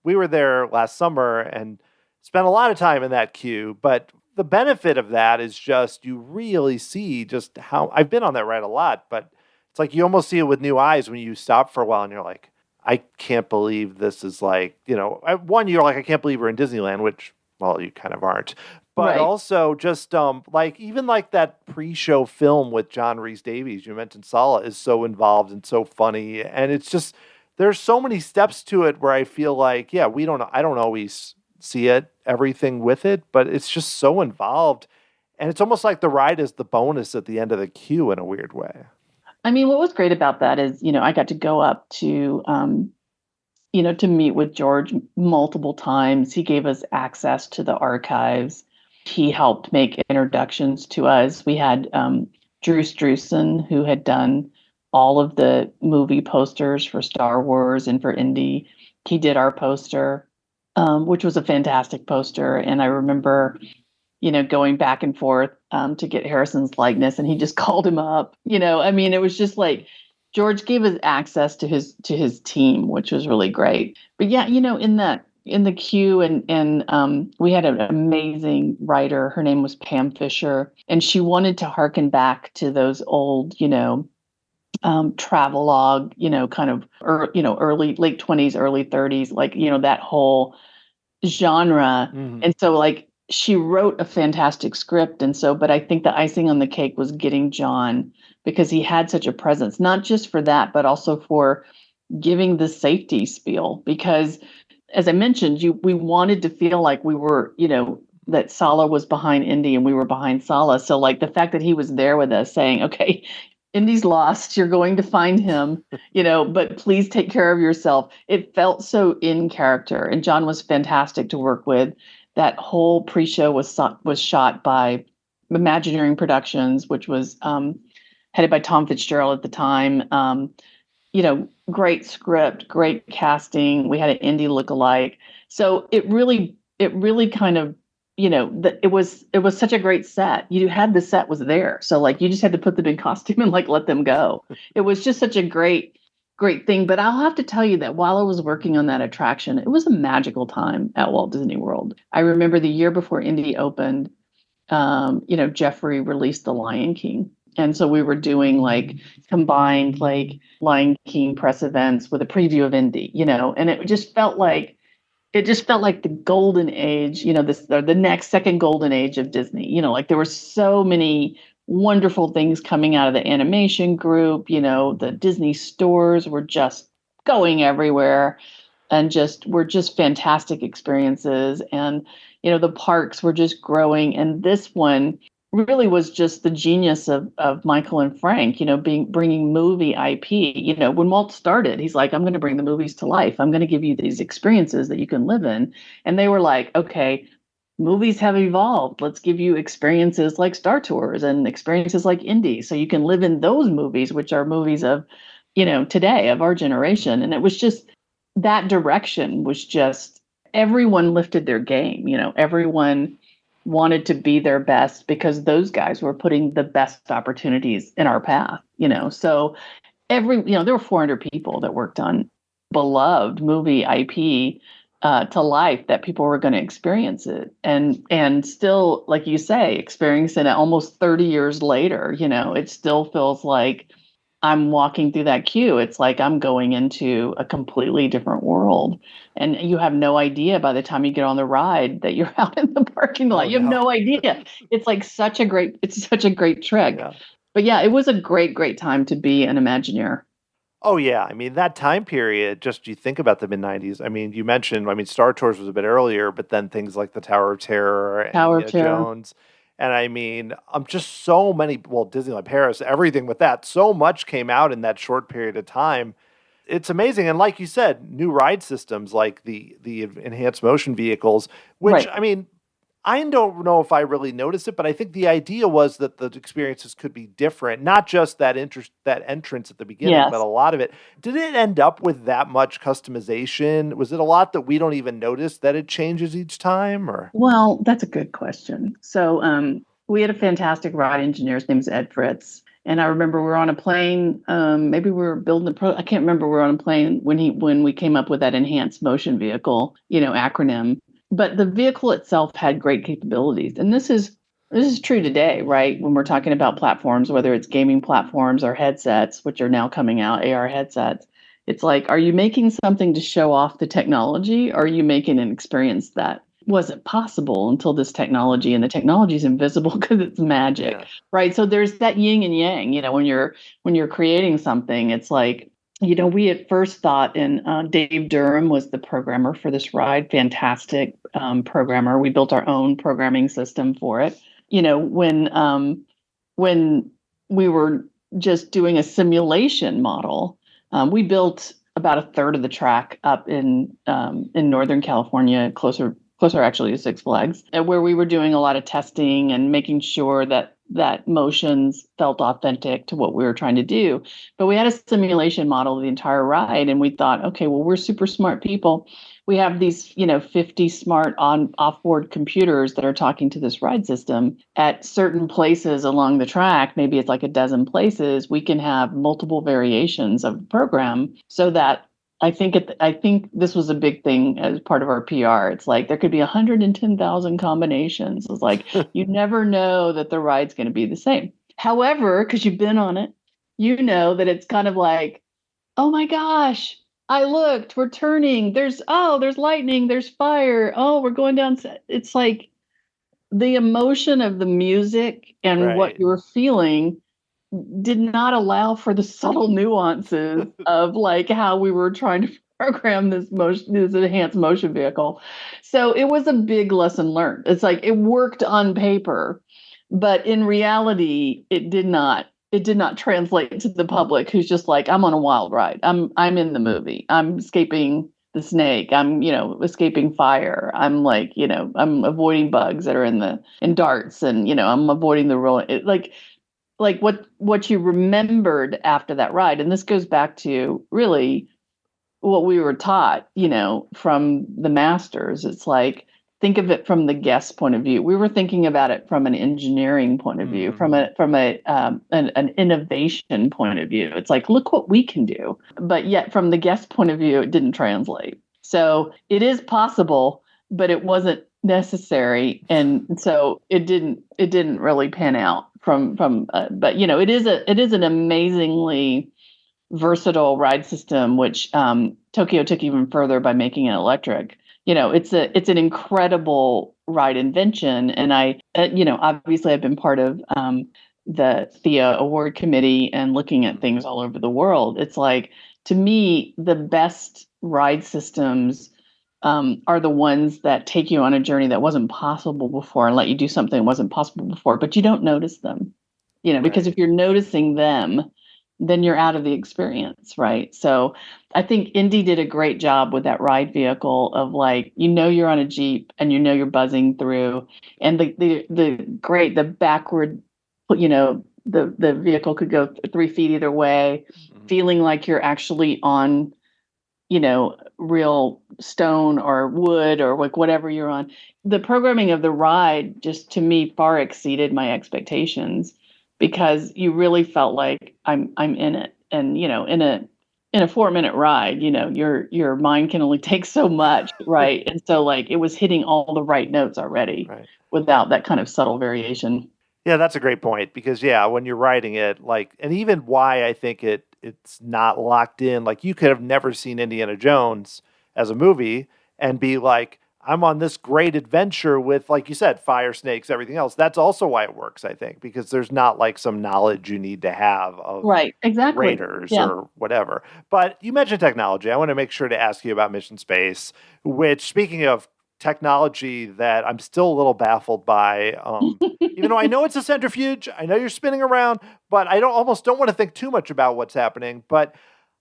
We were there last summer and spent a lot of time in that queue, but the benefit of that is just you really see just how I've been on that ride a lot, but It's like you almost see it with new eyes when you stop for a while and you're like, I can't believe this is like, one, you're like, I can't believe we're in Disneyland, which, well, you kind of aren't. But Right. also just like even like that pre-show film with John Rhys Davies, you mentioned Sala, is so involved and so funny. And it's just, there's so many steps to it where I feel like, yeah, I don't always see everything with it, but it's just so involved. And it's almost like the ride is the bonus at the end of the queue in a weird way. I mean, what was great about that is, I got to go up to meet with George multiple times. He gave us access to the archives. He helped make introductions to us. We had Drew Struzan, who had done all of the movie posters for Star Wars and for Indy. He did our poster, which was a fantastic poster. And I remember, going back and forth to get Harrison's likeness, and he just called him up. I mean, it was just like George gave us access to his team, which was really great. But yeah, in the queue, and we had an amazing writer. Her name was Pam Fisher, and she wanted to harken back to those old, travelogue, kind of, early late 20s, early 30s, like that whole genre. Mm-hmm. And so like she wrote a fantastic script, and so, but I think the icing on the cake was getting John, because he had such a presence, not just for that, but also for giving the safety spiel. Because as I mentioned, we wanted to feel like we were, that Sala was behind Indy and we were behind Sala. So like the fact that he was there with us saying, okay, Indy's lost, you're going to find him, but please take care of yourself. It felt so in character, and John was fantastic to work with. That whole pre-show was shot by Imagineering Productions, which was headed by Tom Fitzgerald at the time. Great script, great casting. We had an Indy lookalike. So it really kind of, it was such a great set. You had the set was there. So like, you just had to put them in costume and like, let them go. It was just such a great thing. But I'll have to tell you that while I was working on that attraction, it was a magical time at Walt Disney World. I remember the year before Indy opened, Jeffrey released The Lion King. And so we were doing like combined like Lion King press events with a preview of Indy, and it just felt like the golden age, the next second golden age of Disney. Like there were so many wonderful things coming out of the animation group. The Disney stores were just going everywhere, and were just fantastic experiences. And the parks were just growing, and this one really was just the genius of Michael and Frank, bringing movie IP. When Walt started, he's like, I'm going to bring the movies to life. I'm going to give you these experiences that you can live in. And they were like, okay, movies have evolved. Let's give you experiences like Star Tours and experiences like Indy, so you can live in those movies, which are movies of, today, of our generation. And it was just, that direction was just, everyone lifted their game. Everyone wanted to be their best, because those guys were putting the best opportunities in our path, so there were 400 people that worked on beloved movie IP to life, that people were going to experience it, and still, like you say, experiencing it almost 30 years later. It still feels like I'm walking through that queue. It's like I'm going into a completely different world. And you have no idea by the time you get on the ride that you're out in the parking lot. You have no idea. It's like such a great trick. Yeah. But yeah, it was a great time to be an Imagineer. Oh, yeah. I mean, that time period, just you think about the mid-90s. I mean, you mentioned, Star Tours was a bit earlier, but then things like the Tower of Terror and Jones. And I mean, just so many, Disneyland Paris, everything with that, so much came out in that short period of time. It's amazing. And like you said, new ride systems like the enhanced motion vehicles, which, right. I mean, I don't know if I really noticed it, but I think the idea was that the experiences could be different, not just that entrance at the beginning, yes. But a lot of it. Did it end up with that much customization? Was it a lot that we don't even notice that it changes each time? Or well, that's a good question. So we had a fantastic ride engineer. His name is Ed Fritz. And I remember we were on a plane. Maybe we were building I can't remember. We were on a plane when we came up with that enhanced motion vehicle, acronym. But the vehicle itself had great capabilities. And this is This is true today, right? When we're talking about platforms, whether it's gaming platforms or headsets, which are now coming out, AR headsets, it's like, are you making something to show off the technology? Or are you making an experience that wasn't possible until this technology, and the technology is invisible because it's magic, Yeah. right? So there's that yin and yang, when you're creating something, it's like, we at first thought, and Dave Durham was the programmer for this ride, fantastic programmer. We built our own programming system for it. When we were just doing a simulation model, we built about a third of the track up in Northern California, closer actually to Six Flags, where we were doing a lot of testing and making sure that motions felt authentic to what we were trying to do. But we had a simulation model of the entire ride, and we thought, okay, well, we're super smart people. We have these, 50 smart offboard computers that are talking to this ride system at certain places along the track. Maybe it's like a dozen places. We can have multiple variations of the program so that I think this was a big thing as part of our PR. It's like there could be 110,000 combinations. It's like you never know that the ride's going to be the same. However, because you've been on it, you know that it's kind of like, oh my gosh, I looked, we're turning. There's lightning, there's fire. Oh, we're going down. It's like the emotion of the music and what Right. you're feeling did not allow for the subtle nuances of like how we were trying to program this enhanced motion vehicle. So it was a big lesson learned. It's like it worked on paper, but in reality, it did not translate to the public who's just like, I'm on a wild ride. I'm in the movie. I'm escaping the snake. I'm, escaping fire. I'm like, I'm avoiding bugs that are in darts, and I'm avoiding the roll. Like what you remembered after that ride. And this goes back to really what we were taught, from the masters. It's like, think of it from the guest point of view. We were thinking about it from an engineering point of view, from an innovation point of view. It's like, look what we can do. But yet from the guest point of view, it didn't translate. So it is possible, but it wasn't necessary, and so it didn't really pan out but it is an amazingly versatile ride system, which Tokyo took even further by making it electric. It's an incredible ride invention, and obviously I've been part of the THEA award committee and looking at things all over the world. It's like, to me, the best ride systems are the ones that take you on a journey that wasn't possible before and let you do something that wasn't possible before, but you don't notice them, because if Right. you're noticing them, then you're out of the experience, right? So I think Indy did a great job with that ride vehicle of like, you're on a Jeep and you're buzzing through, and the backward, the vehicle could go 3 feet either way, Mhm. feeling like you're actually on, real stone or wood or like whatever you're on. The programming of the ride just, to me, far exceeded my expectations, because you really felt like I'm in it. And in a 4-minute ride, your mind can only take so much, right? And so like it was hitting all the right notes already Right. without that kind of subtle variation. Yeah, that's a great point because when you're writing it, like, and even why I think it's not locked in. Like, you could have never seen Indiana Jones as a movie and be like, I'm on this great adventure with, like you said, fire snakes, everything else. That's also why it works, I think, because there's not like some knowledge you need to have of Right. Exactly. raiders Yeah. or whatever. But you mentioned technology. I want to make sure to ask you about Mission Space, which, speaking of technology that I'm still a little baffled by. Even though I know it's a centrifuge, I know you're spinning around, but I don't want to think too much about what's happening. But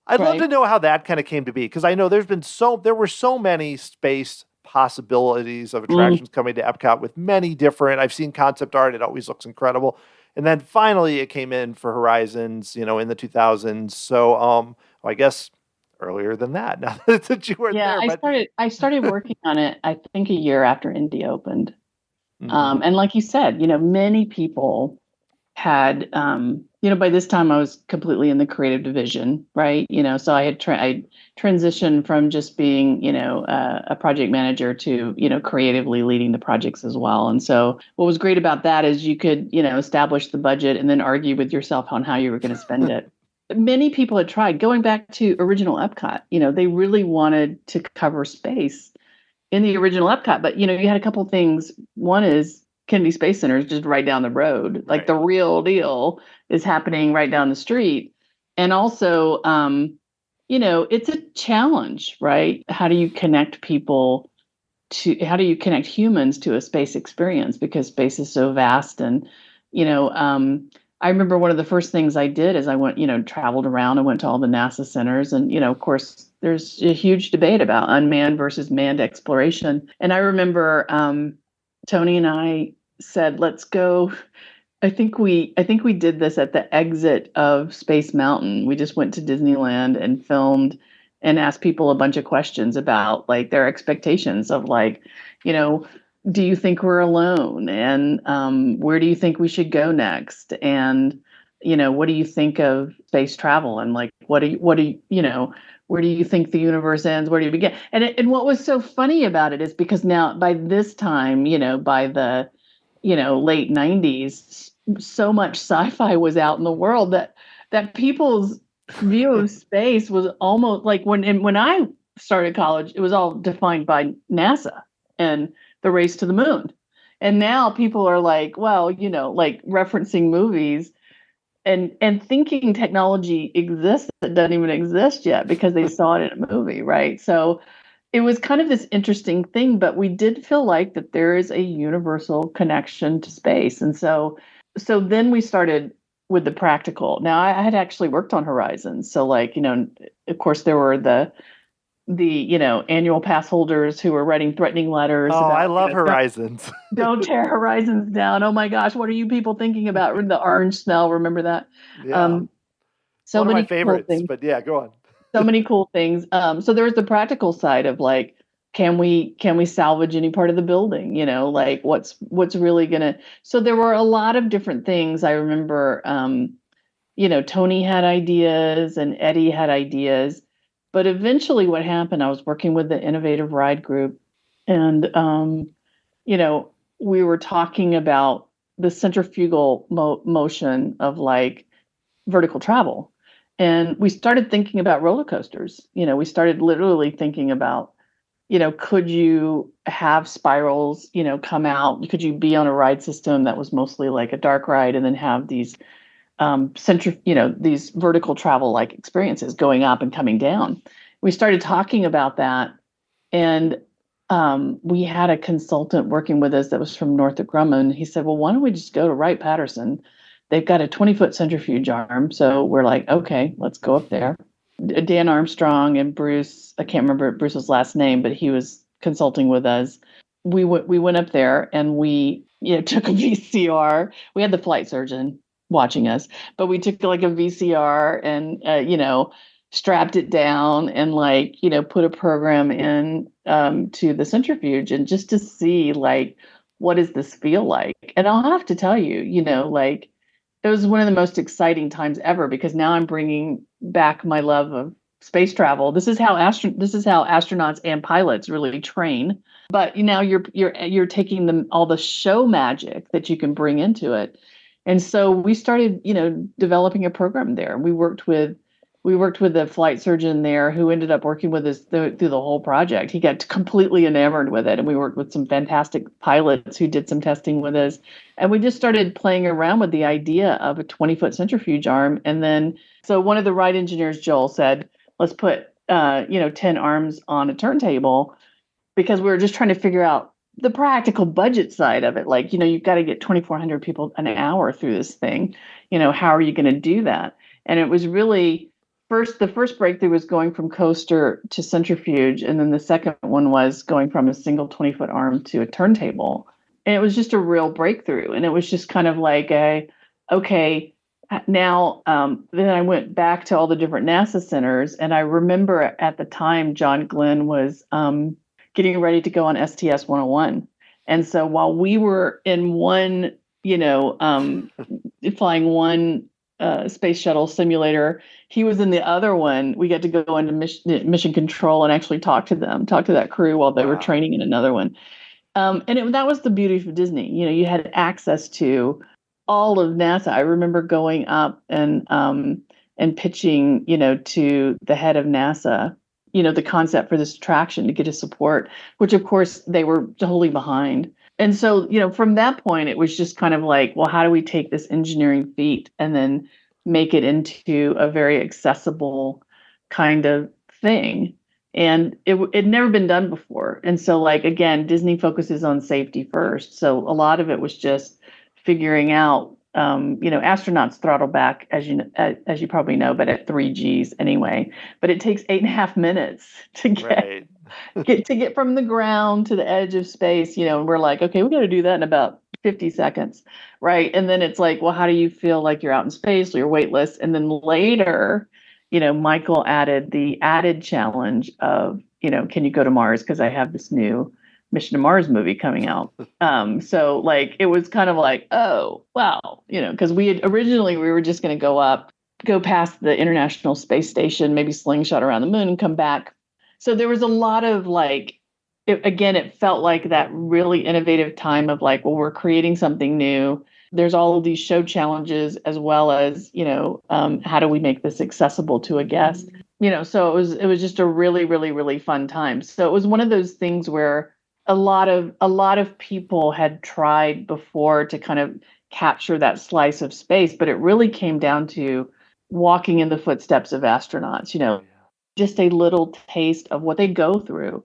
I'd love to Right. know how that kind of came to be, because I know there were so many space possibilities of Mm. attractions coming to Epcot with many different. I've seen concept art; it always looks incredible. And then finally, it came in for Horizons, in the 2000s. So, I guess earlier than that. Now that you weren't Yeah, there, I but started I started working on it, I think, a year after Indy opened. mhm. And like you said, many people had, by this time I was completely in the creative division, right? So I had I transitioned from just being, a project manager to, creatively leading the projects as well. And so what was great about that is you could, establish the budget and then argue with yourself on how you were going to spend it. Many people had tried going back to original EPCOT. They really wanted to cover space in the original EPCOT, but you had a couple of things. One is Kennedy Space Center is just right down the road. Right. Like the real deal is happening right down the street. And also, it's a challenge, right? How do you connect humans to a space experience? Because space is so vast. And, I remember one of the first things I did is I went, traveled around and went to all the NASA centers. And, of course, there's a huge debate about unmanned versus manned exploration. And I remember Tony and I said, let's go. I think we did this at the exit of Space Mountain. We just went to Disneyland and filmed and asked people a bunch of questions about like their expectations of like, do you think we're alone? And where do you think we should go next? And, what do you think of space travel? And like, where do you think the universe ends? Where do you begin? And what was so funny about it is because now by this time, by the, late 90s, so much sci-fi was out in the world that people's view of space was almost like when I started college, it was all defined by NASA and the race to the moon. And now people are like, well, like referencing movies and thinking technology exists that doesn't even exist yet because they saw it in a movie, right? So it was kind of this interesting thing, but we did feel like that there is a universal connection to space. And so then we started with the practical. Now I had actually worked on Horizons. So like, of course there were the annual pass holders who were writing threatening letters. Oh, I love Horizons. Don't tear Horizons down. Oh my gosh, what are you people thinking about? The orange smell, remember that? Yeah. So one of many my favorites, cool things. But yeah, go on. So many cool things. So there's the practical side of like, can we salvage any part of the building? Like what's really gonna. So there were a lot of different things. I remember, Tony had ideas and Eddie had ideas, but eventually, what happened? I was working with the Innovative Ride Group, and we were talking about the centrifugal motion of like vertical travel. And we started thinking about roller coasters. We started literally thinking about, could you have spirals, come out? Could you be on a ride system that was mostly like a dark ride and then have these these vertical travel like experiences going up and coming down? We started talking about that. And we had a consultant working with us that was from Northrop Grumman. He said, well, why don't we just go to Wright-Patterson? They've got a 20-foot centrifuge arm. So we're like, okay, let's go up there. Dan Armstrong and Bruce, I can't remember Bruce's last name, but he was consulting with us. We went up there and we took a VCR. We had the flight surgeon watching us, but we took like a VCR and, strapped it down and like, put a program in to the centrifuge and just to see like, what does this feel like? And I'll have to tell you, like, it was one of the most exciting times ever because now I'm bringing back my love of space travel. This is how astronauts and pilots really train. But you're taking all the show magic that you can bring into it. And so we started, developing a program there. We worked with the flight surgeon there who ended up working with us through the whole project. He got completely enamored with it. And we worked with some fantastic pilots who did some testing with us. And we just started playing around with the idea of a 20-foot centrifuge arm. And then, so one of the ride engineers, Joel, said, let's put, 10 arms on a turntable because we were just trying to figure out the practical budget side of it. Like, you've got to get 2,400 people an hour through this thing. How are you going to do that? And it was really... The first breakthrough was going from coaster to centrifuge, and then the second one was going from a single 20-foot arm to a turntable. And it was just a real breakthrough. And it was just kind of like okay, now then I went back to all the different NASA centers, and I remember at the time John Glenn was getting ready to go on STS 101. And so while we were in one flying one space shuttle simulator. He was in the other one. We got to go into mission control and actually talk to that crew while they were Wow. training in another one. That was the beauty of Disney. You had access to all of NASA. I remember going up and pitching, to the head of NASA, the concept for this attraction to get his support, which of course they were totally behind. And so, from that point, it was just kind of like, well, how do we take this engineering feat and then make it into a very accessible kind of thing? And it never been done before. And so, like, again, Disney focuses on safety first. So a lot of it was just figuring out, astronauts throttle back, as you probably know, but at 3 Gs anyway. But it takes 8.5 minutes to Right. get from the ground to the edge of space, and we're like, okay, we got to do that in about 50 seconds, right? And then it's like, well, how do you feel like you're out in space, you're weightless? And then later, Michael added the added challenge of, can you go to Mars? Because I have this new Mission to Mars movie coming out. So like, it was kind of like, oh, wow, because we were just going to go past the International Space Station, maybe slingshot around the moon and come back. So there was a lot of like, it felt like that really innovative time of like, well, we're creating something new. There's all of these show challenges as well as, how do we make this accessible to a guest? So it was just a really, really, really fun time. So it was one of those things where a lot of people had tried before to kind of capture that slice of space, but it really came down to walking in the footsteps of astronauts, just a little taste of what they go through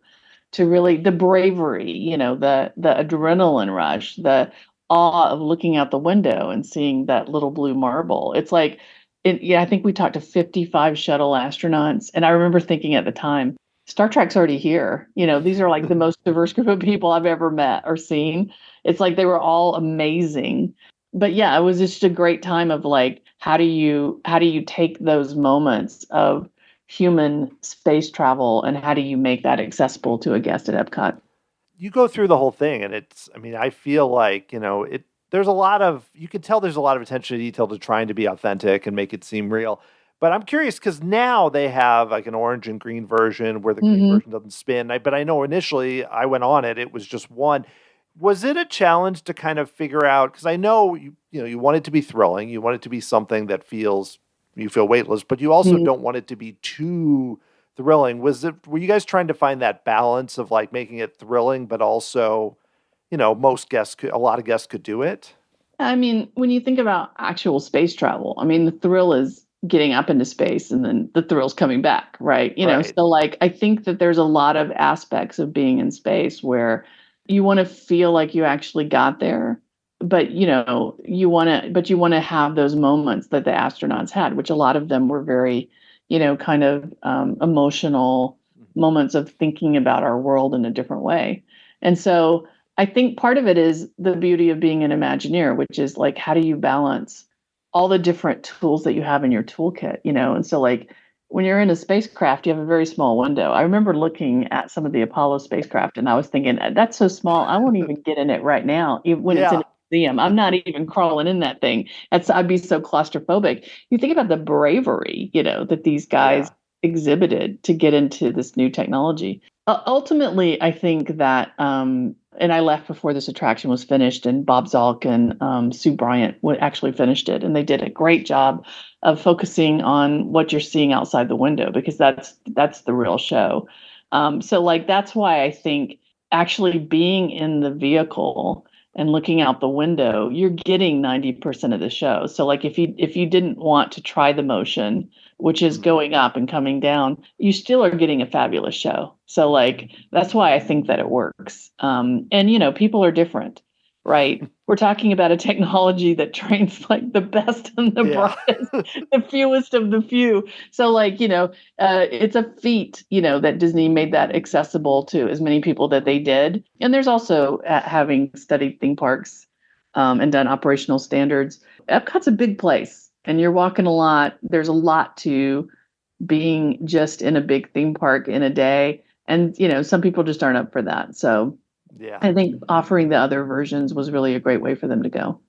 to really the bravery, the adrenaline rush, the awe of looking out the window and seeing that little blue marble. It's like, I think we talked to 55 shuttle astronauts. And I remember thinking at the time, Star Trek's already here. These are like the most diverse group of people I've ever met or seen. It's like they were all amazing. But yeah, it was just a great time of like, how do you take those moments of human space travel and how do you make that accessible to a guest at Epcot? You go through the whole thing and I feel like, there's you can tell there's a lot of attention to detail to trying to be authentic and make it seem real. But I'm curious because now they have like an orange and green version where the green version doesn't spin. But I know initially I went on it was just one. Was it a challenge to kind of figure out, because I know you want it to be thrilling, you want it to be something that you feel weightless, but you also don't want it to be too thrilling. Were you guys trying to find that balance of like making it thrilling, but also, a lot of guests could do it? I mean, when you think about actual space travel, I mean, the thrill is getting up into space and then the thrill's coming back, right? So like, I think that there's a lot of aspects of being in space where you want to feel like you actually got there, but you want to have those moments that the astronauts had, which a lot of them were very, kind of emotional moments of thinking about our world in a different way. And so I think part of it is the beauty of being an Imagineer, which is like, how do you balance all the different tools that you have in your toolkit, And so like when you're in a spacecraft, you have a very small window. I remember looking at some of the Apollo spacecraft and I was thinking, that's so small. I won't even get in it right now. When it's in a museum, I'm not even crawling in that thing. I'd be so claustrophobic. You think about the bravery, that these guys exhibited to get into this new technology. Ultimately, I think that, and I left before this attraction was finished, and Bob Zalk and Sue Bryant actually finished it, and they did a great job of focusing on what you're seeing outside the window, because that's the real show. So like that's why I think actually being in the vehicle and looking out the window, you're getting 90% of the show. So like if you didn't want to try the motion, which is going up and coming down, you still are getting a fabulous show. So like, that's why I think that it works. And people are different, right? We're talking about a technology that trains like the best and the brightest, the fewest of the few. So like, it's a feat, that Disney made that accessible to as many people that they did. And there's also having studied theme parks and done operational standards. Epcot's a big place. And you're walking a lot. There's a lot to being just in a big theme park in a day. And, some people just aren't up for that. So I think offering the other versions was really a great way for them to go.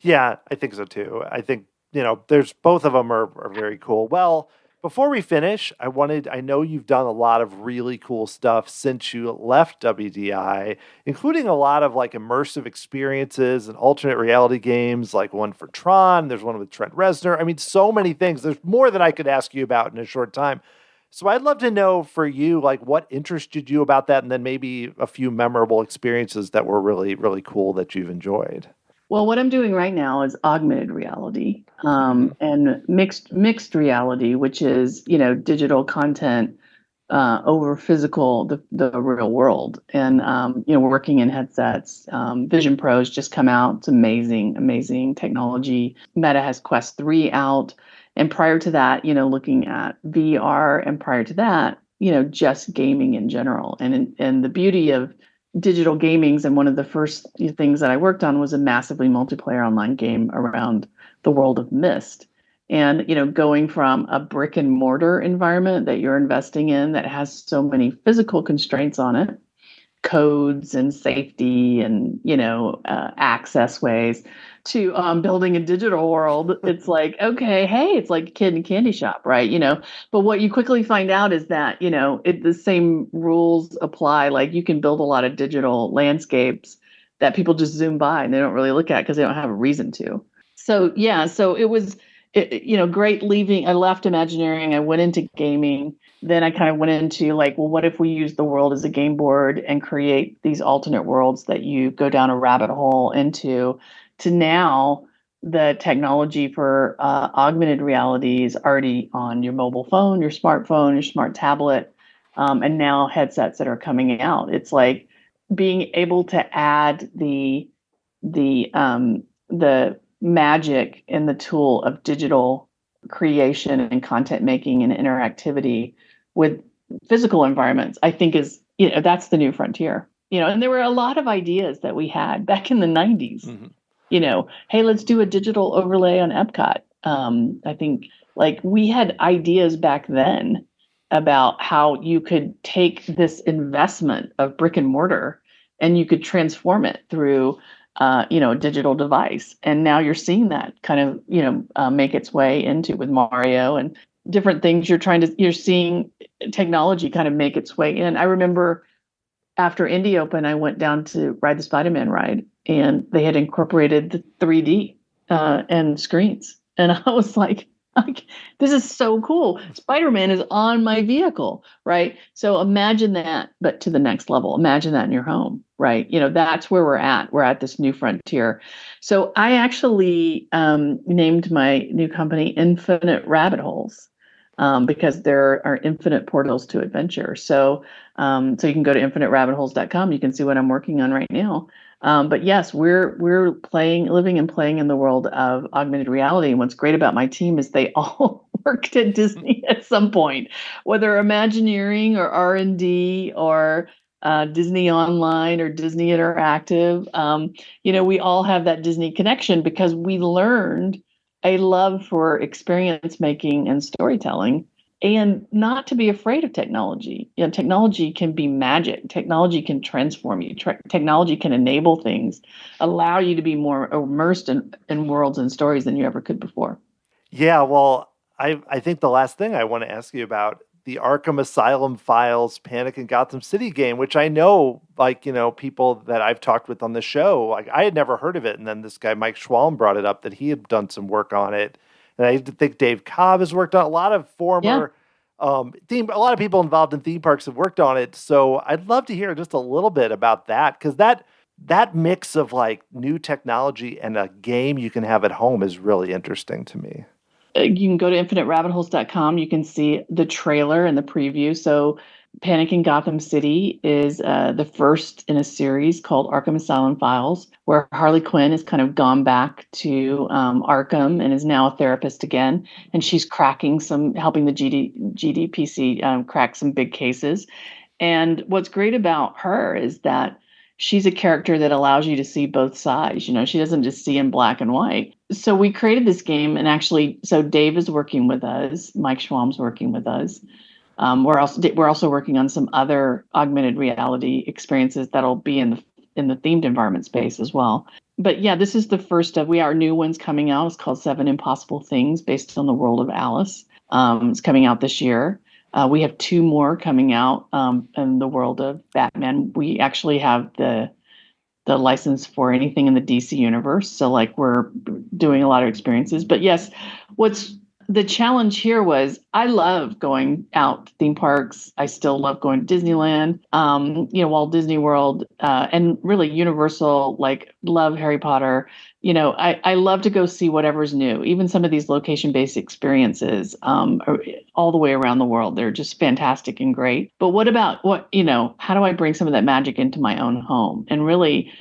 Yeah, I think so too. I think, there's both of them are very cool. Well, before we finish, I know you've done a lot of really cool stuff since you left WDI, including a lot of like immersive experiences and alternate reality games, like one for Tron. There's one with Trent Reznor. I mean, so many things. There's more that I could ask you about in a short time. So I'd love to know for you, like what interested you about that, and then maybe a few memorable experiences that were really, really cool that you've enjoyed. Well, what I'm doing right now is augmented reality, Mhm. and mixed reality, which is digital content over physical, the real world, and we're working in headsets. Vision Pro's just come out; it's amazing, amazing technology. Meta has Quest 3 out, and prior to that, looking at VR, and prior to that, just gaming in general, and the beauty of digital gamings, and one of the first things that I worked on was a massively multiplayer online game around the world of Myst. And going from a brick and mortar environment that you're investing in that has so many physical constraints on it, codes and safety and access ways, to building a digital world. It's like, okay, hey, it's like a kid in a candy shop, right? But what you quickly find out is that the same rules apply. Like, you can build a lot of digital landscapes that people just zoom by and they don't really look at because they don't have a reason to. So yeah, so it was great leaving. I left Imagineering, I went into gaming. Then I kind of went into like, well, what if we use the world as a game board and create these alternate worlds that you go down a rabbit hole into, to now the technology for augmented reality is already on your mobile phone, your smartphone, your smart tablet, and now headsets that are coming out. It's like being able to add the magic and the tool of digital creation and content making and interactivity with physical environments, I think is, that's the new frontier. And there were a lot of ideas that we had back in the 90s. Mm-hmm. Hey, let's do a digital overlay on EPCOT. I think like we had ideas back then about how you could take this investment of brick and mortar and you could transform it through a digital device. And now you're seeing that kind of make its way into with Mario and different things. You're seeing technology kind of make its way in. I remember after Indie Open, I went down to ride the Spider-Man ride, and they had incorporated the 3D and screens, and I was like, this is so cool. Spider-Man is on my vehicle, right? So imagine that, but to the next level. Imagine that in your home, right? That's where we're at. We're at this new frontier. So I actually named my new company Infinite Rabbit Holes. Because there are infinite portals to adventure. So you can go to infiniterabbitholes.com. You can see what I'm working on right now. But yes, we're living and playing in the world of augmented reality. And what's great about my team is they all worked at Disney at some point, whether Imagineering or R&D or Disney Online or Disney Interactive. We all have that Disney connection because we learned a love for experience making and storytelling, and not to be afraid of technology. Technology can be magic. Technology can transform you. Technology can enable things, allow you to be more immersed in worlds and stories than you ever could before. Yeah, well, I think the last thing I want to ask you about, the Arkham Asylum Files Panic in Gotham City game, which I know, people that I've talked with on the show, like I had never heard of it. And then this guy, Mike Schwalm, brought it up that he had done some work on it. And I think Dave Cobb has worked on a lot of former a lot of people involved in theme parks have worked on it. So I'd love to hear just a little bit about that, because that mix of like new technology and a game you can have at home is really interesting to me. You can go to infiniterabbitholes.com. You can see the trailer and the preview. So Panic in Gotham City is the first in a series called Arkham Asylum Files, where Harley Quinn has kind of gone back to Arkham and is now a therapist again. And she's helping the GDPC crack some big cases. And what's great about her is that she's a character that allows you to see both sides. She doesn't just see in black and white. So we created this game, and actually, so Dave is working with us. Mike Schwalm's working with us. We're also working on some other augmented reality experiences that'll be in the themed environment space as well. But yeah, this is the first of our new one's coming out. It's called Seven Impossible Things, based on the world of Alice. It's coming out this year. We have two more coming out in the world of Batman. We actually have the license for anything in the DC universe. So like we're doing a lot of experiences. But yes, what's the challenge here was I love going out to theme parks. I still love going to Disneyland, Walt Disney World, and really Universal, like love Harry Potter. I love to go see whatever's new, even some of these location-based experiences all the way around the world. They're just fantastic and great. But what about how do I bring some of that magic into my own home? And really,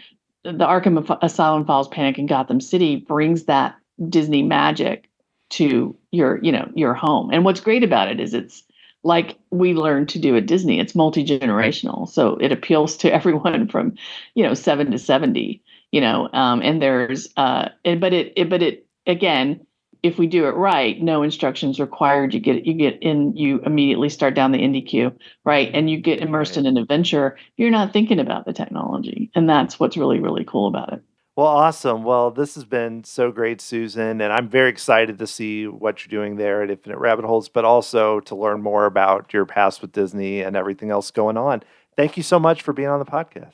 the Arkham Asylum Files Panic in Gotham City brings that Disney magic to your home. And what's great about it is it's like we learned to do at Disney. It's multi-generational. So it appeals to everyone from, 7 to 70, and there's, but it again, if we do it right, no instructions required. You get in, you immediately start down the indie queue, right? And you get immersed in an adventure. You're not thinking about the technology. And that's what's really, really cool about it. Well, awesome. Well, this has been so great, Susan, and I'm very excited to see what you're doing there at Infinite Rabbit Holes, but also to learn more about your past with Disney and everything else going on. Thank you so much for being on the podcast.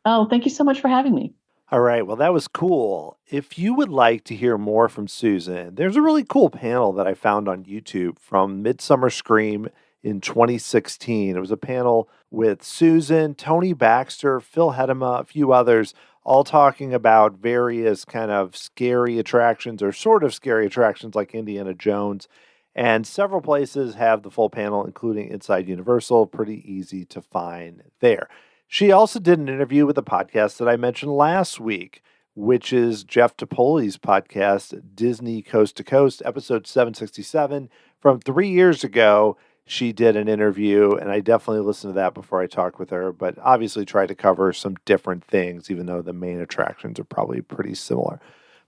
Oh, thank you so much for having me. All right. Well, that was cool. If you would like to hear more from Susan, there's a really cool panel that I found on YouTube from Midsummer Scream in 2016. It was a panel with Susan, Tony Baxter, Phil Hedema, a few others, all talking about various kind of scary attractions or sort of scary attractions like Indiana Jones. And several places have the full panel, including Inside Universal. Pretty easy to find there. She also did an interview with a podcast that I mentioned last week, which is Jeff Topoli's podcast, Disney Coast to Coast, episode 767. From 3 years ago, she did an interview, and I definitely listened to that before I talked with her, but obviously tried to cover some different things, even though the main attractions are probably pretty similar.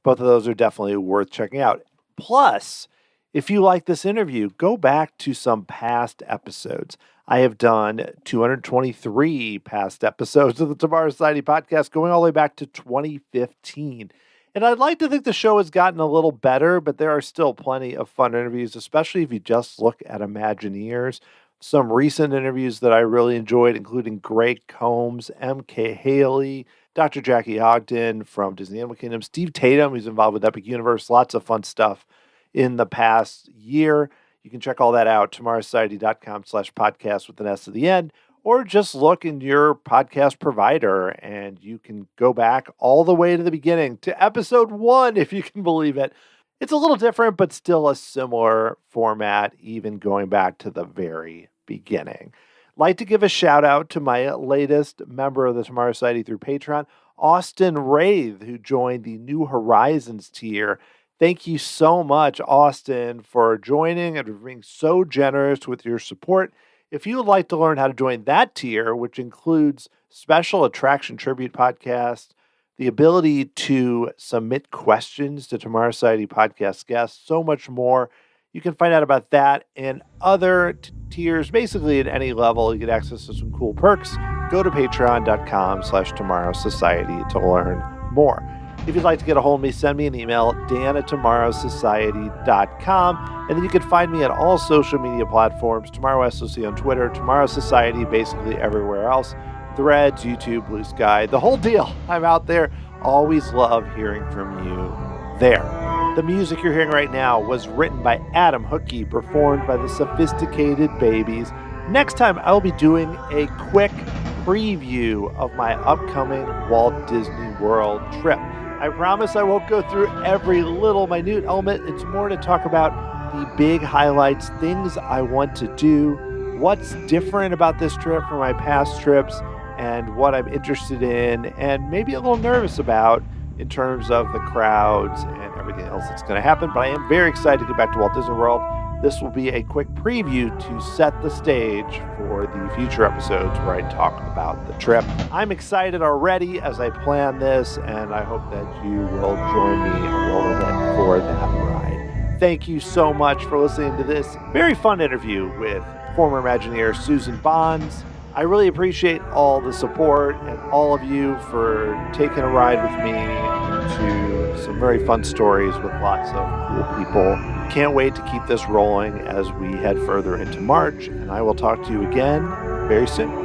Both of those are definitely worth checking out. Plus, if you like this interview, go back to some past episodes. I have done 223 past episodes of the Tomorrow Society podcast, going all the way back to 2015. And I'd like to think the show has gotten a little better, but there are still plenty of fun interviews, especially if you just look at Imagineers. Some recent interviews that I really enjoyed, including Greg Combs, M.K. Haley, Dr. Jackie Ogden from Disney Animal Kingdom, Steve Tatum, who's involved with Epic Universe, lots of fun stuff in the past year. You can check all that out, tomorrowsociety.com/podcast with an S at the end, or just look in your podcast provider and you can go back all the way to the beginning to episode 1, if you can believe it. It's a little different, but still a similar format, even going back to the very beginning. Like to give a shout out to my latest member of the Tomorrow Society through Patreon, Austin Wraith, who joined the New Horizons tier. Thank you so much, Austin, for joining and for being so generous with your support. If you would like to learn how to join that tier, which includes special attraction tribute podcasts, the ability to submit questions to Tomorrow Society podcast guests, so much more, you can find out about that and other tiers, basically at any level. You get access to some cool perks. Go to patreon.com/Tomorrow Society to learn more. If you'd like to get a hold of me, send me an email, dan@tomorrowsociety.com. And then you can find me at all social media platforms, Tomorrow SOC on Twitter, Tomorrow Society, basically everywhere else, Threads, YouTube, Blue Sky, the whole deal. I'm out there. Always love hearing from you there. The music you're hearing right now was written by Adam Hookey, performed by the Sophisticated Babies. Next time, I'll be doing a quick preview of my upcoming Walt Disney World trip. I promise I won't go through every little minute element. It's more to talk about the big highlights, things I want to do, what's different about this trip from my past trips, and what I'm interested in and maybe a little nervous about in terms of the crowds and everything else that's going to happen. But I am very excited to get back to Walt Disney World. This will be a quick preview to set the stage for the future episodes where I talk about the trip. I'm excited already as I plan this, and I hope that you will join me a little bit for that ride. Thank you so much for listening to this very fun interview with former Imagineer Susan Bonds. I really appreciate all the support and all of you for taking a ride with me into some very fun stories with lots of cool people. Can't wait to keep this rolling as we head further into March, and I will talk to you again very soon.